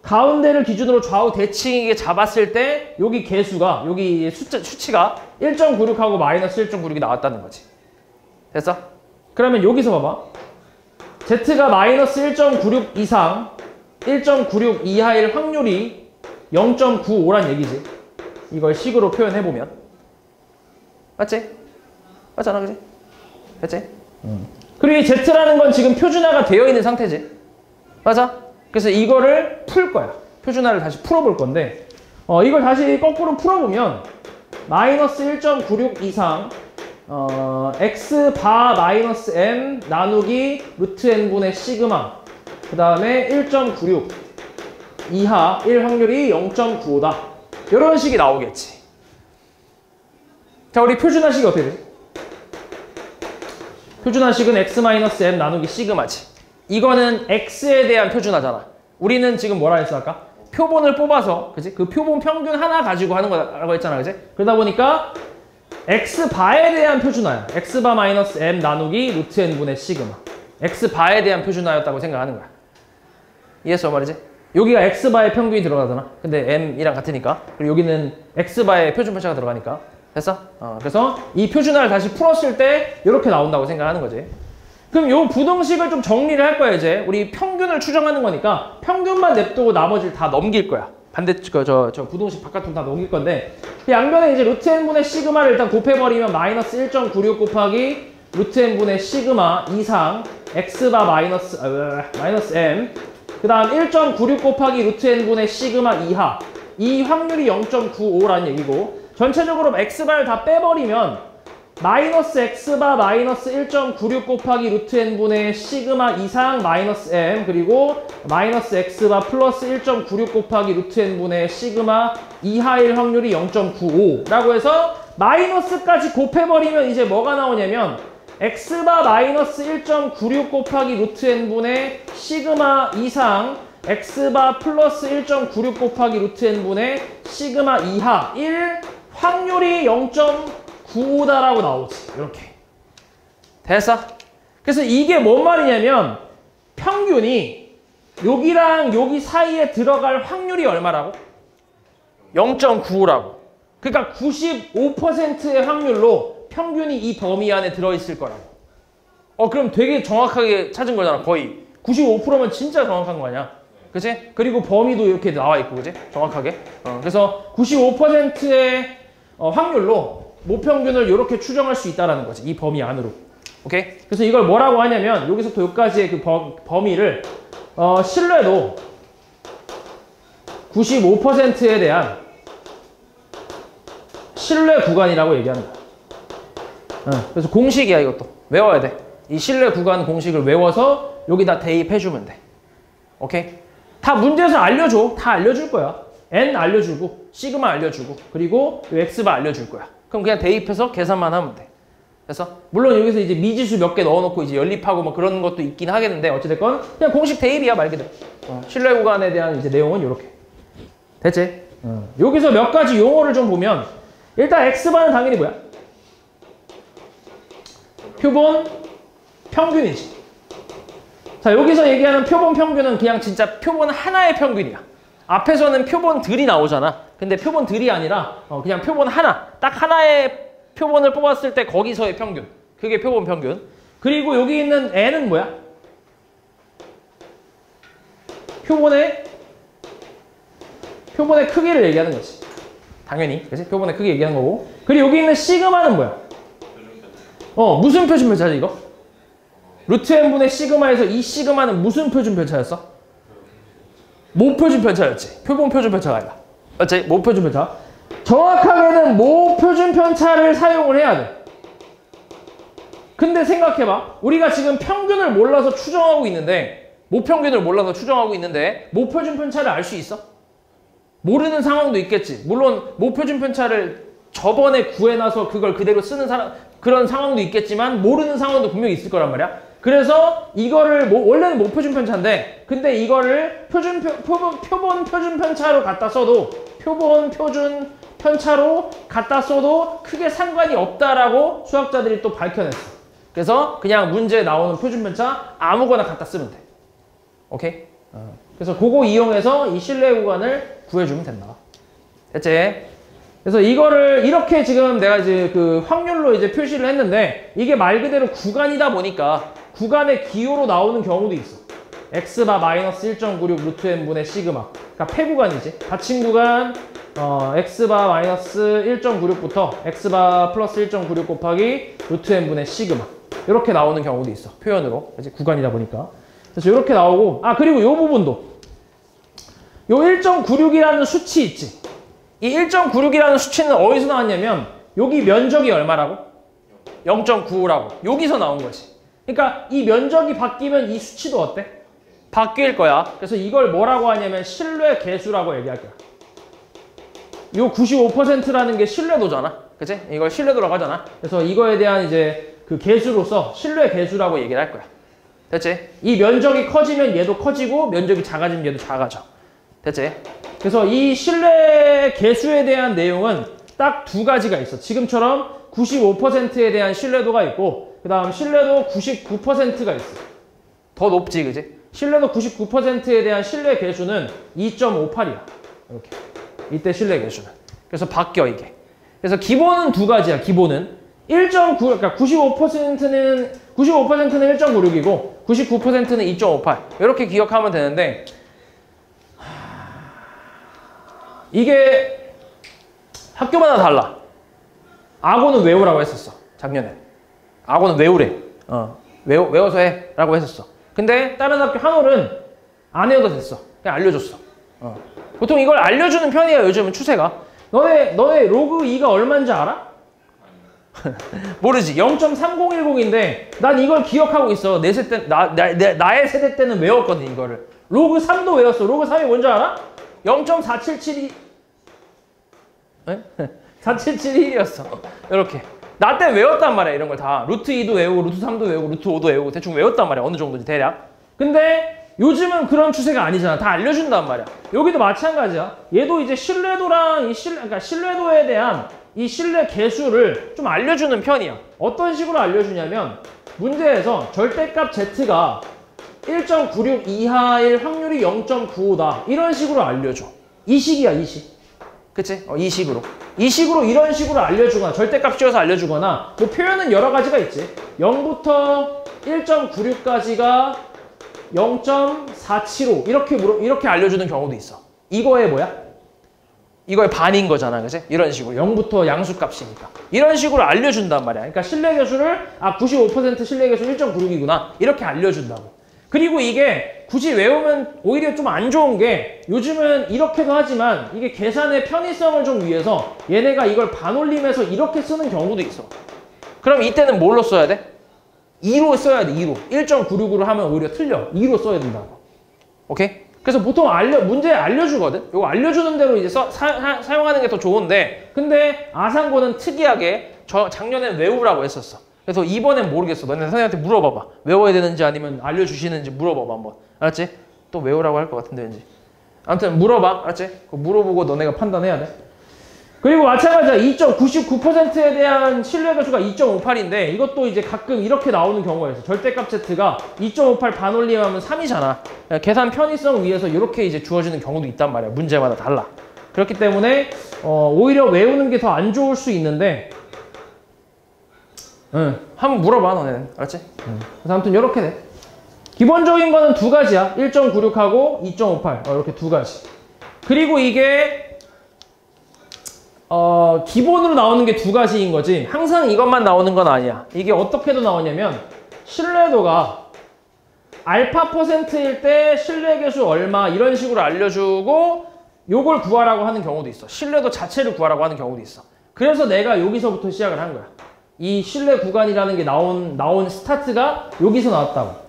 가운데를 기준으로 좌우 대칭이게 잡았을 때 여기 개수가 여기 수치가 1.96하고 마이너스 1.96이 나왔다는 거지. 됐어? 그러면 여기서 봐봐. Z가 마이너스 1.96 이상 1.96 이하일 확률이 0.95란 얘기지. 이걸 식으로 표현해보면. 맞지? 맞잖아, 그지? 됐지? 그리고 이 Z라는 건 지금 표준화가 되어 있는 상태지. 맞아? 그래서 이거를 풀 거야. 표준화를 다시 풀어볼 건데 이걸 다시 거꾸로 풀어보면 마이너스 1.96 이상 x바 마이너스 n 나누기 루트 n분의 시그마 그 다음에 1.96 이하 1 확률이 0.95다. 이런 식이 나오겠지. 자, 우리 표준화식이 어떻게 돼? 표준화식은 x-m 나누기 시그마지. 이거는 x에 대한 표준화잖아. 우리는 지금 뭐라 했어 아까? 표본을 뽑아서, 그치? 그 표본 평균 하나 가지고 하는 거라고 했잖아, 그치? 그러다 보니까 x바에 대한 표준화야. x바 마이너스 m 나누기 루트 n분의 시그마. x바에 대한 표준화였다고 생각하는 거야. 이해했어 말이지? 여기가 x바의 평균이 들어가잖아. 근데 m이랑 같으니까. 그리고 여기는 x바의 표준 편차가 들어가니까. 됐어? 그래서 이 표준화를 다시 풀었을 때 이렇게 나온다고 생각하는 거지. 그럼 요 부등식을 좀 정리를 할 거야, 이제. 우리 평균을 추정하는 거니까 평균만 냅두고 나머지를 다 넘길 거야. 반대, 저 부등식 바깥으로 다 넘길 건데, 양변에 이제 루트 n분의 시그마를 일단 곱해버리면 마이너스 1.96 곱하기 루트 n분의 시그마 이상 x바 마이너스 m 그 다음 1.96 곱하기 루트 n분의 시그마 이하 이 확률이 0.95라는 얘기고, 전체적으로 x바를 다 빼버리면 마이너스 x바 마이너스 1.96 곱하기 루트 n분의 시그마 이상 마이너스 m 그리고 마이너스 x바 플러스 1.96 곱하기 루트 n분의 시그마 이하일 확률이 0.95라고 해서 마이너스까지 곱해버리면 이제 뭐가 나오냐면 x바 마이너스 1.96 곱하기 루트 n분의 시그마 이상 x바 플러스 1.96 곱하기 루트 n분의 시그마 이하 1 확률이 0.95다라고 나오지. 이렇게. 됐어? 그래서 이게 뭔 말이냐면 평균이 여기랑 여기 사이에 들어갈 확률이 얼마라고? 0.95라고. 그러니까 95%의 확률로 평균이 이 범위 안에 들어있을 거라고. 그럼 되게 정확하게 찾은 거잖아. 거의. 95%면 진짜 정확한 거 아니야? 그치? 그리고 범위도 이렇게 나와 있고, 그치? 정확하게. 그래서 95%의 확률로 모평균을 이렇게 추정할 수 있다는 거지. 이 범위 안으로. 오케이? 그래서 이걸 뭐라고 하냐면 여기서부터 여기까지의 그 범위를 신뢰도 95%에 대한 신뢰 구간이라고 얘기하는 거야. 그래서 공식이야, 이것도. 외워야 돼. 이 신뢰 구간 공식을 외워서 여기다 대입해주면 돼. 오케이? 다 문제에서 알려줘. 다 알려줄 거야. n 알려주고, 시그마 알려주고, 그리고 x바 알려줄 거야. 그럼 그냥 대입해서 계산만 하면 돼. 그래서 물론 여기서 이제 미지수 몇 개 넣어놓고 이제 연립하고 뭐 그런 것도 있긴 하겠는데 어찌됐건 그냥 공식 대입이야, 말 그대로. 신뢰 구간에 대한 이제 내용은 이렇게. 됐지? 여기서 몇 가지 용어를 좀 보면 일단 x바는 당연히 뭐야? 표본 평균이지. 자, 여기서 얘기하는 표본 평균은 그냥 진짜 표본 하나의 평균이야. 앞에서는 표본들이 나오잖아. 근데 표본들이 아니라 그냥 표본 하나. 딱 하나의 표본을 뽑았을 때 거기서의 평균. 그게 표본 평균. 그리고 여기 있는 n은 뭐야? 표본의 크기를 얘기하는 거지. 당연히. 그치? 표본의 크기 얘기하는 거고. 그리고 여기 있는 시그마는 뭐야? 무슨 표준 편차지 이거? 루트 n분의 시그마에서 이 시그마는 무슨 표준 편차였어? 모표준 편차였지. 표본 표준 편차가 아니라. 맞지? 모표준 편차. 정확하게는 모표준 편차를 사용을 해야 돼. 근데 생각해봐. 우리가 지금 평균을 몰라서 추정하고 있는데, 모평균을 몰라서 추정하고 있는데 모표준 편차를 알 수 있어? 모르는 상황도 있겠지. 물론 모표준 편차를 저번에 구해놔서 그걸 그대로 쓰는 그런 상황도 있겠지만 모르는 상황도 분명히 있을 거란 말이야. 그래서 이거를 원래는 목표준 편차인데 근데 이거를 표본 표준 편차로 갖다 써도 표본 표준 편차로 갖다 써도 크게 상관이 없다라고 수학자들이 또 밝혀냈어. 그래서 그냥 문제에 나오는 표준 편차 아무거나 갖다 쓰면 돼. 오케이? 그래서 그거 이용해서 이 실내 구간을 구해주면 된다. 됐지? 그래서 이거를 이렇게 지금 내가 이제 그 확률로 이제 표시를 했는데 이게 말 그대로 구간이다 보니까 구간의 기호로 나오는 경우도 있어. x바 마이너스 1.96 루트 n분의 시그마. 그러니까 폐구간이지. 닫힌 구간 x바 마이너스 1.96부터 x바 플러스 1.96 곱하기 루트 n분의 시그마. 이렇게 나오는 경우도 있어. 표현으로. 이제 구간이다 보니까. 그래서 이렇게 나오고 그리고 이 부분도 요 1.96이라는 수치 있지. 이 1.96이라는 수치는 어디서 나왔냐면 여기 면적이 얼마라고? 0.95라고. 여기서 나온 거지. 그러니까 이 면적이 바뀌면 이 수치도 어때? 바뀔 거야. 그래서 이걸 뭐라고 하냐면 신뢰 계수라고 얘기할 거야. 요 95%라는 게 신뢰도잖아. 그치? 이걸 신뢰도라고 하잖아. 그래서 이거에 대한 이제 그 계수로서 신뢰 계수라고 얘기를 할 거야. 됐지? 이 면적이 커지면 얘도 커지고 면적이 작아지면 얘도 작아져. 됐지? 그래서 이 신뢰 계수에 대한 내용은 딱 두 가지가 있어. 지금처럼 95%에 대한 신뢰도가 있고 그 다음 신뢰도 99%가 있어. 더 높지, 그지? 신뢰도 99%에 대한 신뢰 계수는 2.58이야. 이렇게. 이때 신뢰 계수는. 그래서 바뀌어, 이게. 그래서 기본은 두 가지야, 기본은. 1.9, 그러니까 95%는 1.96이고 99%는 2.58. 이렇게 기억하면 되는데 이게 학교마다 달라. 악어는 외우라고 했었어, 작년에. 악어는 외우래. 외워서 해 라고 했었어. 근데 다른 학교 한올은 안 외워도 됐어. 그냥 알려줬어. 보통 이걸 알려주는 편이야, 요즘은 추세가. 너네 로그 2가 얼마인지 알아? 모르지. 0.3010인데 난 이걸 기억하고 있어. 나의 세대 때는 외웠거든, 이거를. 로그 3도 외웠어. 로그 3이 뭔지 알아? 0.4772 4771이었어. 이렇게. 나 때 외웠단 말이야, 이런 걸 다. 루트 2도 외우고, 루트 3도 외우고, 루트 5도 외우고, 대충 외웠단 말이야, 어느 정도인지 대략. 근데 요즘은 그런 추세가 아니잖아. 다 알려준단 말이야. 여기도 마찬가지야. 얘도 이제 신뢰도랑 그러니까 신뢰도에 대한 이 신뢰 계수를 좀 알려주는 편이야. 어떤 식으로 알려주냐면 문제에서 절대값 Z가 1.96 이하일 확률이 0.95다. 이런 식으로 알려줘. 이 식이야, 이 식. 그치? 이 식으로. 이 식으로 이런 식으로 알려주거나 절대값 씌워서 알려주거나 뭐 표현은 여러 가지가 있지. 0부터 1.96까지가 0.475 이렇게 알려주는 경우도 있어. 이거에 뭐야? 이거의 반인 거잖아, 그치? 이런 식으로 0부터 양수값이니까 이런 식으로 알려준단 말이야. 그러니까 신뢰계수를 95% 신뢰계수 1.96이구나 이렇게 알려준다고. 그리고 이게 굳이 외우면 오히려 좀 안 좋은 게 요즘은 이렇게도 하지만 이게 계산의 편의성을 좀 위해서 얘네가 이걸 반올림해서 이렇게 쓰는 경우도 있어. 그럼 이때는 뭘로 써야 돼? 2로 써야 돼, 2로. 1.96으로 하면 오히려 틀려. 2로 써야 된다고. 오케이? 그래서 보통 문제에 알려주거든? 이거 알려주는 대로 이제 사용하는 게 더 좋은데 근데 아상고는 특이하게 작년엔 외우라고 했었어. 그래서 이번엔 모르겠어. 너네 선생님한테 물어봐봐. 외워야 되는지 아니면 알려주시는지 물어봐봐 한번. 알았지? 또 외우라고 할 것 같은데 왠지. 아무튼 물어봐. 알았지? 그거 물어보고 너네가 판단해야 돼. 그리고 마찬가지야. 2.99%에 대한 신뢰계수가 2.58인데 이것도 이제 가끔 이렇게 나오는 경우가 있어. 절대값 Z가 2.58 반올림하면 3이잖아. 계산 편의성 위해서 이렇게 이제 주어지는 경우도 있단 말이야. 문제마다 달라. 그렇기 때문에 오히려 외우는 게 더 안 좋을 수 있는데 한번 물어봐, 너네는. 알았지? 그래서 아무튼 이렇게 돼. 기본적인 거는 두 가지야. 1.96하고 2.58. 이렇게 두 가지. 그리고 이게 기본으로 나오는 게 두 가지인 거지 항상 이것만 나오는 건 아니야. 이게 어떻게도 나오냐면 신뢰도가 알파 %일 때 신뢰계수 얼마 이런 식으로 알려주고 요걸 구하라고 하는 경우도 있어. 신뢰도 자체를 구하라고 하는 경우도 있어. 그래서 내가 여기서부터 시작을 한 거야. 이 신뢰 구간이라는 게 나온 스타트가 여기서 나왔다고.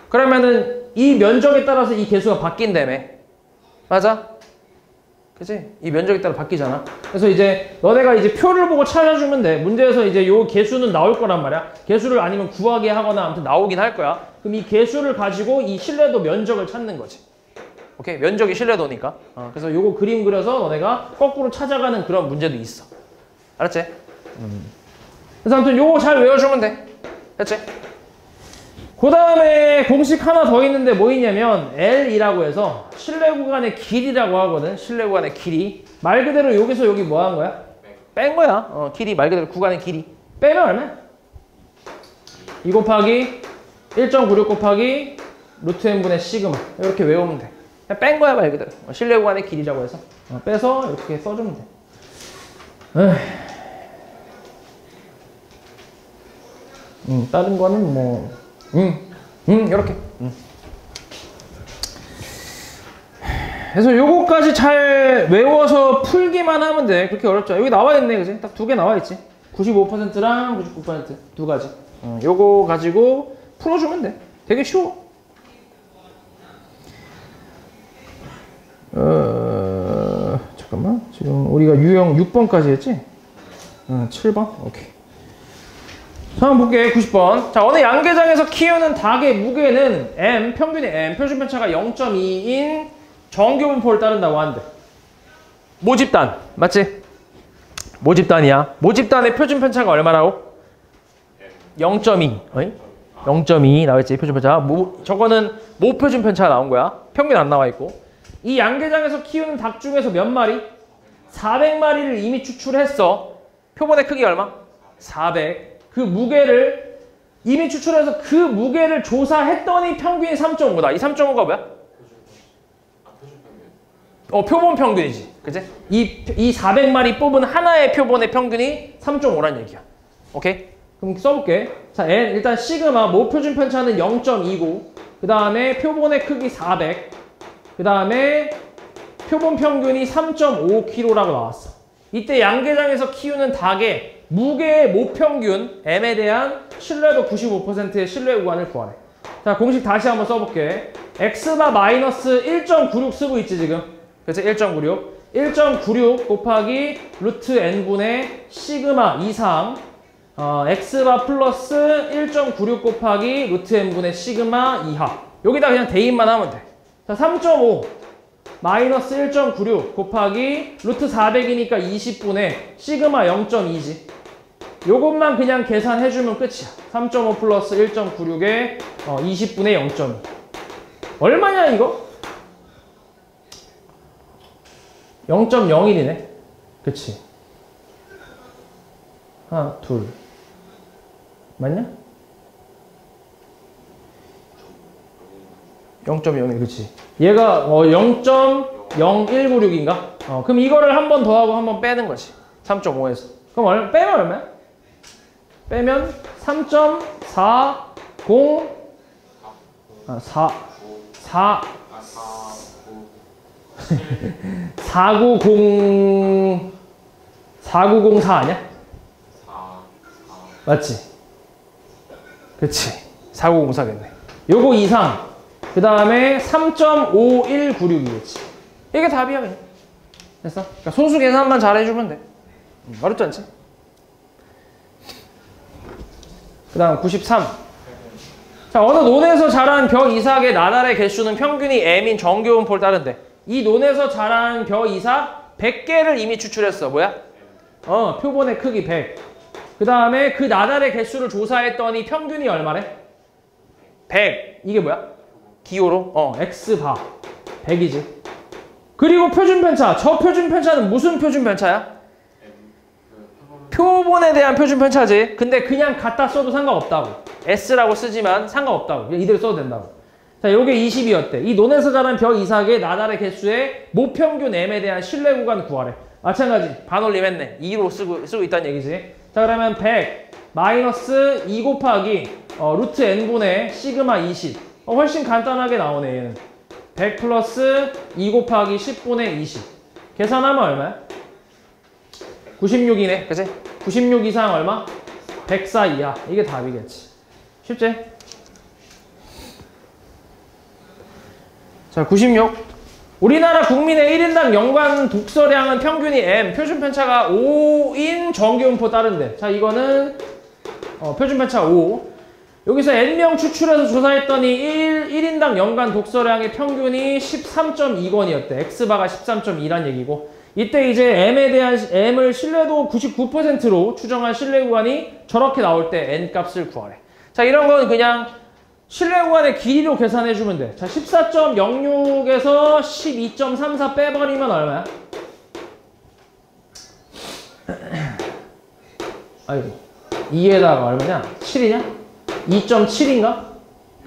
그러면은 이 면적에 따라서 이 계수가 바뀐다며. 맞아? 그치? 이 면적에 따라 바뀌잖아. 그래서 이제 너네가 이제 표를 보고 찾아주면 돼. 문제에서 이제 요 개수는 나올 거란 말이야. 개수를 아니면 구하게 하거나 아무튼 나오긴 할 거야. 그럼 이 개수를 가지고 이 신뢰도 면적을 찾는 거지. 오케이? 면적이 신뢰도니까. 그래서 요거 그림 그려서 너네가 거꾸로 찾아가는 그런 문제도 있어. 알았지? 그래서 아무튼 요거 잘 외워주면 돼. 됐지? 그 다음에 공식 하나 더 있는데 뭐 있냐면 L이라고 해서 실내 구간의 길이라고 하거든. 실내 구간의 길이. 말 그대로 여기서 여기 뭐 한 거야? 뺀 거야. 길이 말 그대로 구간의 길이. 빼면 얼마야? 2 곱하기 1.96 곱하기 루트 n분의 시그마. 이렇게 외우면 돼. 그냥 뺀 거야 말 그대로. 실내 구간의 길이라고 해서. 빼서 이렇게 써주면 돼. 다른 거는 뭐 이렇게. 그래서 요거까지 잘 외워서 풀기만 하면 돼. 그렇게 어렵죠. 여기 나와 있네, 그지? 딱 2개 나와 있지. 95%랑 99% 두 가지. 요거 가지고 풀어주면 돼. 되게 쉬워. 잠깐만. 지금 우리가 유형 6번까지 했지? 7번? 오케이. 자, 한번 볼게. 90번. 자, 어느 양계장에서 키우는 닭의 무게는 M, 평균이 M, 표준 편차가 0.2인 정교분포를 따른다고 하는데. 모집단. 맞지? 모집단이야. 모집단의 표준 편차가 얼마라고? 0.2. 0.2 나와있지, 표준 편차. 저거는 모표준 편차가 나온 거야. 평균 안 나와 있고. 이 양계장에서 키우는 닭 중에서 몇 마리? 400마리를 이미 추출했어. 표본의 크기 얼마? 400. 그 무게를 이미 추출해서 그 무게를 조사했더니 평균이 3.5다. 이 3.5가 뭐야? 표본 평균이지. 그치? 이 400마리 뽑은 하나의 표본의 평균이 3.5란 얘기야. 오케이? 그럼 써볼게. 자, N 일단 시그마 모표준 편차는 0.29. 그 다음에 표본의 크기 400. 그 다음에 표본 평균이 3.5kg라고 나왔어. 이때 양계장에서 키우는 닭의 무게의 모평균 M에 대한 신뢰도 95%의 신뢰 구간을 구하래. 자, 공식 다시 한번 써볼게. X바 마이너스 1.96 쓰고 있지 지금. 그치? 1.96. 1.96 곱하기 루트 n분의 시그마 이상 X바 플러스 1.96 곱하기 루트 n분의 시그마 이하. 여기다 그냥 대입만 하면 돼. 자, 3.5 마이너스 1.96 곱하기 루트 400이니까 20분의 시그마 0.2지. 요것만 그냥 계산해주면 끝이야. 3.5 플러스 1.96에 20분의 0.2. 얼마냐 이거? 0.01이네. 그치? 하나, 둘. 맞냐? 0.01, 그치? 얘가 0.0196인가? 그럼 이거를 한 번 더하고 한 번 빼는 거지. 3.5에서. 그럼 빼면 얼마야? 빼면 3.40 4904 아니야? 맞지? 그치? 4904겠네. 요거 이상 그 다음에 3.5196이겠지. 이게 답이야 그냥. 됐어? 그러니까 소수 계산만 잘 해주면 돼. 어렵지 않지? 그 다음 93. 자, 어느 논에서 자란 벼 이삭의 나달의 개수는 평균이 M인 정교분포를 따른대. 이 논에서 자란 벼 이삭 100개를 이미 추출했어. 뭐야? 표본의 크기 100. 그 다음에 그 나달의 개수를 조사했더니 평균이 얼마래? 100. 이게 뭐야? 기호로? X바. 100이지. 그리고 표준편차. 저 표준편차는 무슨 표준편차야? 표본에 대한 표준편차지. 근데 그냥 갖다 써도 상관없다고. S라고 쓰지만 상관없다고. 이대로 써도 된다고. 자, 요게 20이었대. 이 논에서 자란 벼 이삭의 나달의 개수의 모평균 M에 대한 신뢰 구간 구하래. 마찬가지. 반올림 했네. 2로 쓰고 있다는 얘기지. 자, 그러면 100 마이너스 2 곱하기 루트 n분의 시그마 20. 훨씬 간단하게 나오네 얘는. 100 플러스 2 곱하기 10분의 20. 계산하면 얼마야? 96이네. 그치? 96 이상 얼마? 104 이하. 이게 답이겠지. 쉽지? 자, 96. 우리나라 국민의 1인당 연간 독서량은 평균이 M, 표준 편차가 5인 정기분포 따른데. 자, 이거는 표준 편차 5. 여기서 N명 추출해서 조사했더니 1인당 연간 독서량의 평균이 13.2권이었대. X바가 13.2란 얘기고. 이때 이제 M에 대한 M을 신뢰도 99%로 추정한 신뢰 구간이 저렇게 나올 때 N 값을 구하래. 자, 이런 건 그냥 신뢰 구간의 길이로 계산해주면 돼. 자, 14.06에서 12.34 빼버리면 얼마야? 아이고. 2에다가 얼마냐? 7이냐? 2.7인가?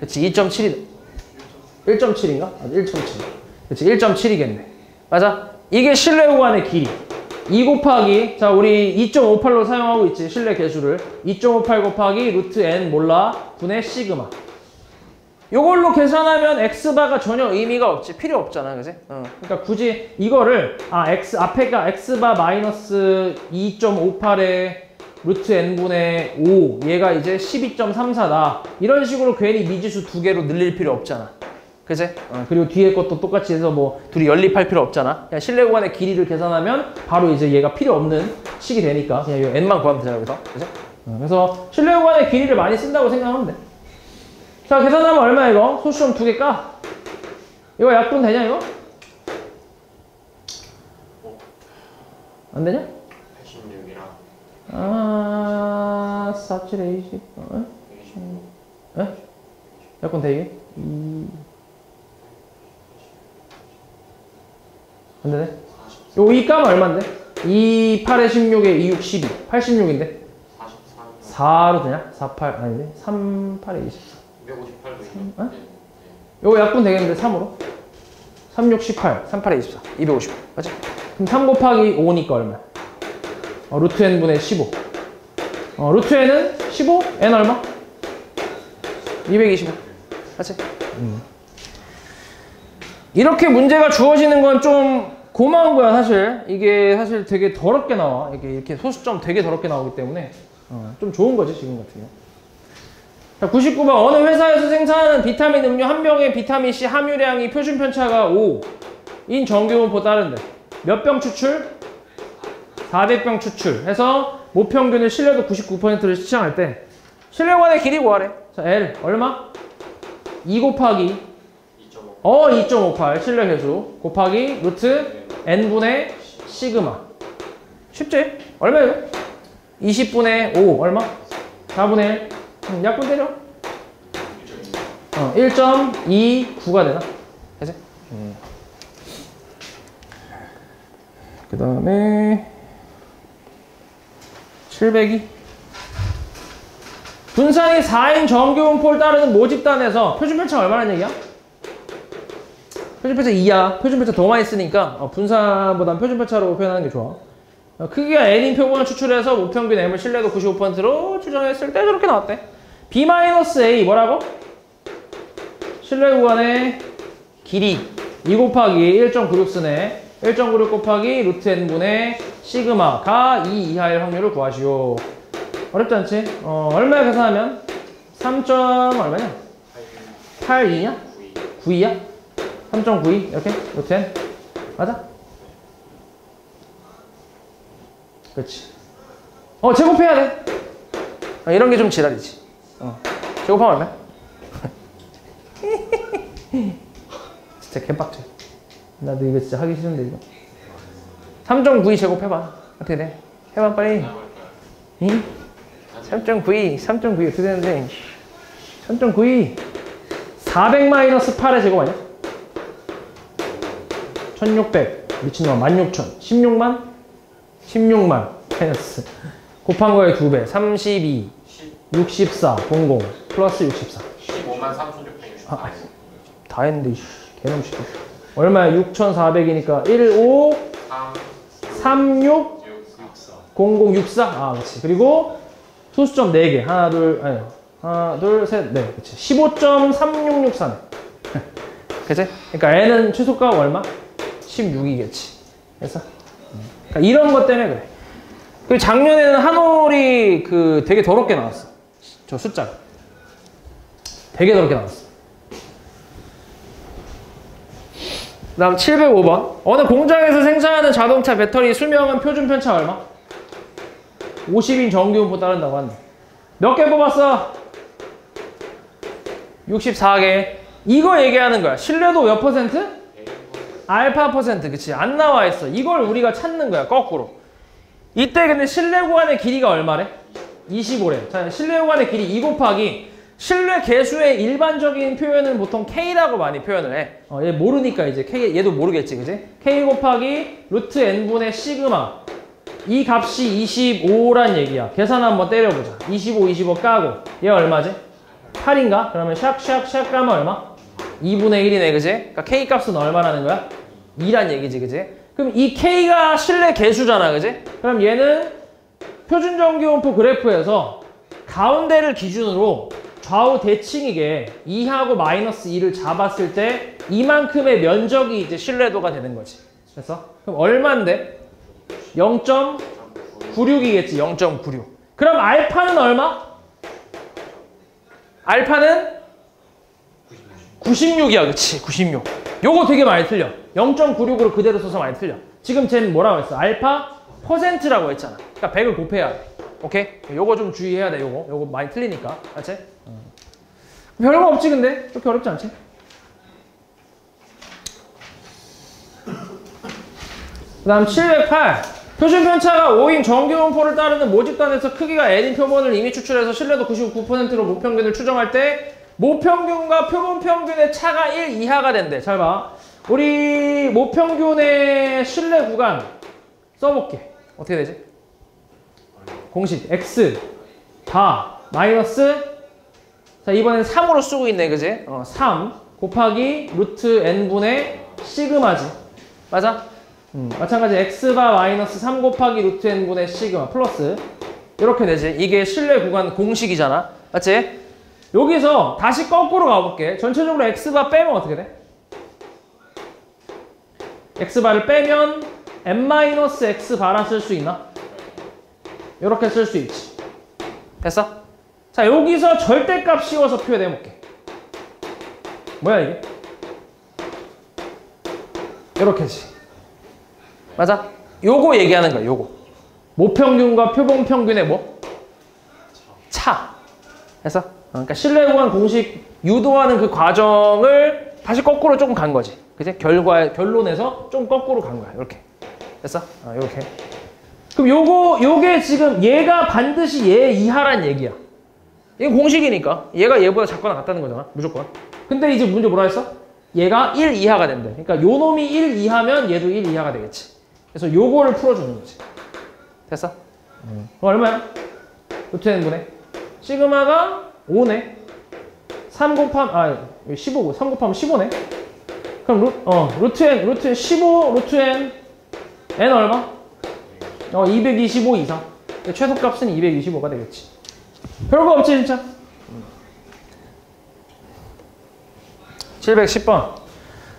그치, 2.7이 1.7인가? 아, 1.7. 그치, 1.7이겠네. 맞아? 이게 신뢰 구간의 길이. 2 곱하기, 자, 우리 2.58로 사용하고 있지, 신뢰 계수를. 2.58 곱하기 루트 n 몰라 분의 시그마. 요걸로 계산하면 x바가 전혀 의미가 없지. 필요 없잖아, 그지? 그러니까 굳이 이거를, 앞에가 x바 마이너스 2.58에 루트 n분의 5, 얘가 이제 12.34다. 이런 식으로 괜히 미지수 두 개로 늘릴 필요 없잖아. 그지? 그리고 뒤에 것도 똑같이 해서 뭐 둘이 연립할 필요 없잖아. 그냥 실내 구간의 길이를 계산하면 바로 이제 얘가 필요 없는 식이 되니까 그냥 이 n만 구하면 되잖아, 여기서. 그지? 그래서 실내 구간의 길이를 많이 쓴다고 생각하면 돼. 자, 계산하면 얼마야, 이거? 소수점 2개 까? 이거 약분 되냐, 이거? 안 되냐? 86이랑. 사츄레이션. 에? 약분 되게? 안 되네? 요 2 까면 얼만데? 2, 8에 16에 2, 6, 12. 86인데? 4로 되냐? 4, 8, 아닌데? 3, 8에 24. 258도. 어? 요거 약분 되겠는데, 3으로? 3, 6, 18. 3, 8에 24. 250. 맞지? 그럼 3 곱하기 5니까 얼마야? 루트 n분의 15. 루트 n은 15? n 얼마? 225. 맞지? 이렇게 문제가 주어지는 건 좀 고마운 거야, 사실. 이게 사실 되게 더럽게 나와. 이게 이렇게 소수점 되게 더럽게 나오기 때문에 좀 좋은 거지, 지금 같은 경우. 자, 99번. 어느 회사에서 생산하는 비타민 음료 한 병의 비타민 C 함유량이 표준 편차가 5인 정기분포 따른데 몇 병 추출? 400병 추출 해서 모평균을 신뢰도 99%를 시청할 때 신뢰관의 길이 구하래. 자, L 얼마? 2 곱하기 2.58 신뢰 계수 곱하기 루트 n분의 시그마. 쉽지? 얼마예요? 20분의 5 얼마? 4분의 1. 약분 되죠? 1.29가 되나? 그치? 그 다음에 702 분산이 4인 정기분포를 따르는 모집단에서 표준편차가 얼마나 얘기야? 표준편차 2야. 표준편차 더 많이 쓰니까 분산보단 표준편차로 표현하는 게 좋아. 크기가 n인 표본을 추출해서 모평균 m을 신뢰도 95%로 추정했을 때 저렇게 나왔대. b-a 뭐라고? 신뢰 구간의 길이 2 곱하기 1.96 쓰네. 1.96 곱하기 루트 n분의 시그마가 2 이하일 확률을 구하시오. 어렵지 않지? 얼마야 계산하면? 3. 얼마냐? 82냐? 92야? 3.92 이렇게? 루트 n? 맞아? 그렇지. 제곱해야 돼. 이런 게 좀 지랄이지. 제곱하면 얼마야? 진짜 개빡쳐. 나도 이거 진짜 하기 싫은데 이거. 3.92 제곱해봐. 어떻게 돼? 해봐 빨리. 응? 3.92 어떻게 되는데? 3.92 400 마이너스 8의 제곱 아니야? 1600 미친놈아 16,000 16만 마이너스 곱한 거에 2배 32 64 00 플러스 64 15만 3,664. 다 했는데 개놈시키. 얼마야? 6,400이니까 15 36 0064. 그렇지. 그리고 소수점 4개. 하나 둘 셋 넷. 그렇지. 15.3664네. 그치? 그러니까 n은 최소값 얼마? 16이겠지. 그래서 그러니까 이런 것 때문에 그래. 그리고 작년에는 한올이 되게 더럽게 나왔어. 저 숫자가 되게 더럽게 나왔어. 다음 705번. 어느 공장에서 생산하는 자동차 배터리 수명은 표준 편차 얼마? 50인 정규분포 따른다고 한다. 몇 개 뽑았어? 64개. 이거 얘기하는 거야. 신뢰도 몇 퍼센트? 알파 퍼센트. 그치? 안 나와 있어. 이걸 우리가 찾는 거야. 거꾸로. 이때 근데 신뢰 구간의 길이가 얼마래? 25래. 자, 신뢰 구간의 길이 2 곱하기 신뢰 계수의 일반적인 표현은 보통 K라고 많이 표현을 해. 얘 모르니까 이제 K, 얘도 모르겠지, 그지? K 곱하기 루트 N분의 시그마. 이 값이 25란 얘기야. 계산 한번 때려보자. 25, 25 까고. 얘 얼마지? 8인가? 그러면 샥샥샥 까면 얼마? 2분의 1이네, 그지? 그러니까 K 값은 얼마라는 거야? 2란 얘기지, 그지? 그럼 이 K가 신뢰 계수잖아, 그지? 그럼 얘는 표준 정규분포 그래프에서 가운데를 기준으로 좌우 대칭이게 2하고 마이너스 2를 잡았을 때 이만큼의 면적이 이제 신뢰도가 되는 거지. 그래서 그럼 얼마인데? 0.96이겠지. 0.96. 그럼 알파는 얼마? 알파는 96이야. 그치? 96. 요거 되게 많이 틀려. 0.96으로 그대로 써서 많이 틀려. 지금 쟤는 뭐라고 했어? 알파 퍼센트라고 했잖아. 그러니까 100을 곱해야 돼. 오케이? 요거 좀 주의해야 돼. 요거 많이 틀리니까. 알지? 별거 없지 근데? 그렇게 어렵지 않지? 그 다음 708. 표준 편차가 5인 정규분포를 따르는 모집단에서 크기가 n인 표본을 이미 추출해서 신뢰도 99%로 모평균을 추정할 때 모평균과 표본 평균의 차가 1 이하가 된대. 잘 봐. 우리 모평균의 신뢰 구간 써볼게. 어떻게 되지? 공식 x 바 마이너스 자 이번엔 3으로 쓰고 있네. 그지? 3 곱하기 루트 n분의 시그마지. 맞아? 마찬가지 x바 마이너스 3 곱하기 루트 n분의 시그마 플러스 이렇게 되지. 이게 신뢰 구간 공식이잖아. 맞지? 여기서 다시 거꾸로 가볼게. 전체적으로 x바 빼면 어떻게 돼? x바를 빼면 n-x바라 쓸 수 있나? 이렇게 쓸 수 있지. 됐어? 자, 여기서 절대값 씌워서 표현해볼게. 뭐야 이게? 이렇게지. 맞아? 요거 얘기하는 거야. 요거. 모평균과 표본평균의 뭐? 차. 됐어? 그러니까 신뢰 구간 공식 유도하는 그 과정을 다시 거꾸로 조금 간 거지. 그치? 결론에서 좀 거꾸로 간 거야. 이렇게. 됐어? 이렇게. 그럼 요게 지금 얘가 반드시 얘 이하란 얘기야. 이게 공식이니까. 얘가 얘보다 작거나 같다는 거잖아. 무조건. 근데 이제 문제 뭐라 했어? 얘가 1 이하가 된대. 그러니까 요 놈이 1 이하면 얘도 1 이하가 되겠지. 그래서 요거를 풀어주는 거지. 됐어? 그럼 얼마야? 루트 n분의 시그마가 5네. 3 곱하면 15고 3 곱하면 15네. 그럼 루트 n 15 루트 n 얼마? 225 이상. 최소값은 225가 되겠지. 별거 없지 진짜. 710번.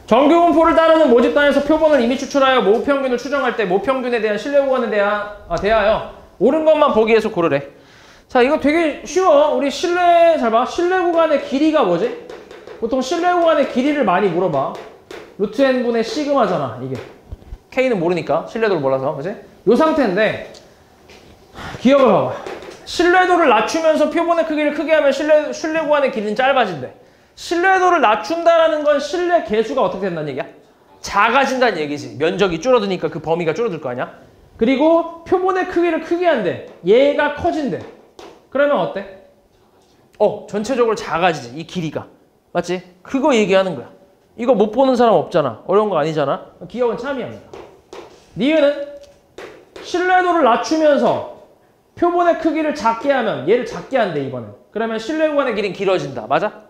정규분포를 따르는 모집단에서 표본을 이미 추출하여 모평균을 추정할 때 모평균에 대한 신뢰 구간에 대하여 옳은 것만 보기 위해서 고르래. 자, 이거 되게 쉬워. 우리 신뢰 잘 봐. 신뢰 구간의 길이가 뭐지? 보통 신뢰 구간의 길이를 많이 물어봐. 루트 n분의 시그마잖아, 이게. K는 모르니까. 신뢰도를 몰라서. 그지? 요 상태인데 기억을 봐봐. 신뢰도를 낮추면서 표본의 크기를 크게 하면 신뢰 구간의 길이는 짧아진대. 신뢰도를 낮춘다라는 건 신뢰 계수가 어떻게 된다는 얘기야? 작아진다는 얘기지. 면적이 줄어드니까 그 범위가 줄어들 거 아니야? 그리고 표본의 크기를 크게 한대. 얘가 커진대. 그러면 어때? 전체적으로 작아지지. 이 길이가. 맞지? 그거 얘기하는 거야. 이거 못 보는 사람 없잖아. 어려운 거 아니잖아. 기억은 참이야. 니은은 신뢰도를 낮추면서 표본의 크기를 작게 하면 얘를 작게 한대 이번엔. 그러면 신뢰 구간의 길이는 길어진다. 맞아?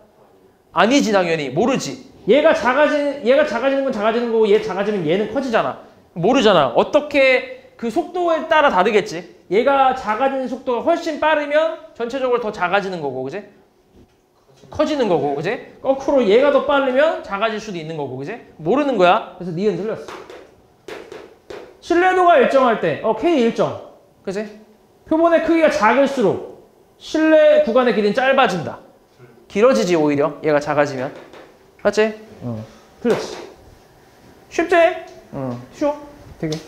아니지 당연히. 모르지. 얘가 작아지는 건 작아지는 거고 얘 작아지면 얘는 커지잖아. 모르잖아. 어떻게 그 속도에 따라 다르겠지. 얘가 작아지는 속도가 훨씬 빠르면 전체적으로 더 작아지는 거고, 그지? 커지는 거고, 그지? 거꾸로 얘가 더 빠르면 작아질 수도 있는 거고, 그지? 모르는 거야. 그래서 니은 틀렸어. 신뢰도가 일정할 때, K 일정, 그지? 표본의 크기가 작을수록 신뢰 구간의 길이는 짧아진다. 길어지지 오히려 얘가 작아지면. 맞지? 틀렸지. 쉽지? 쉬워. 되게.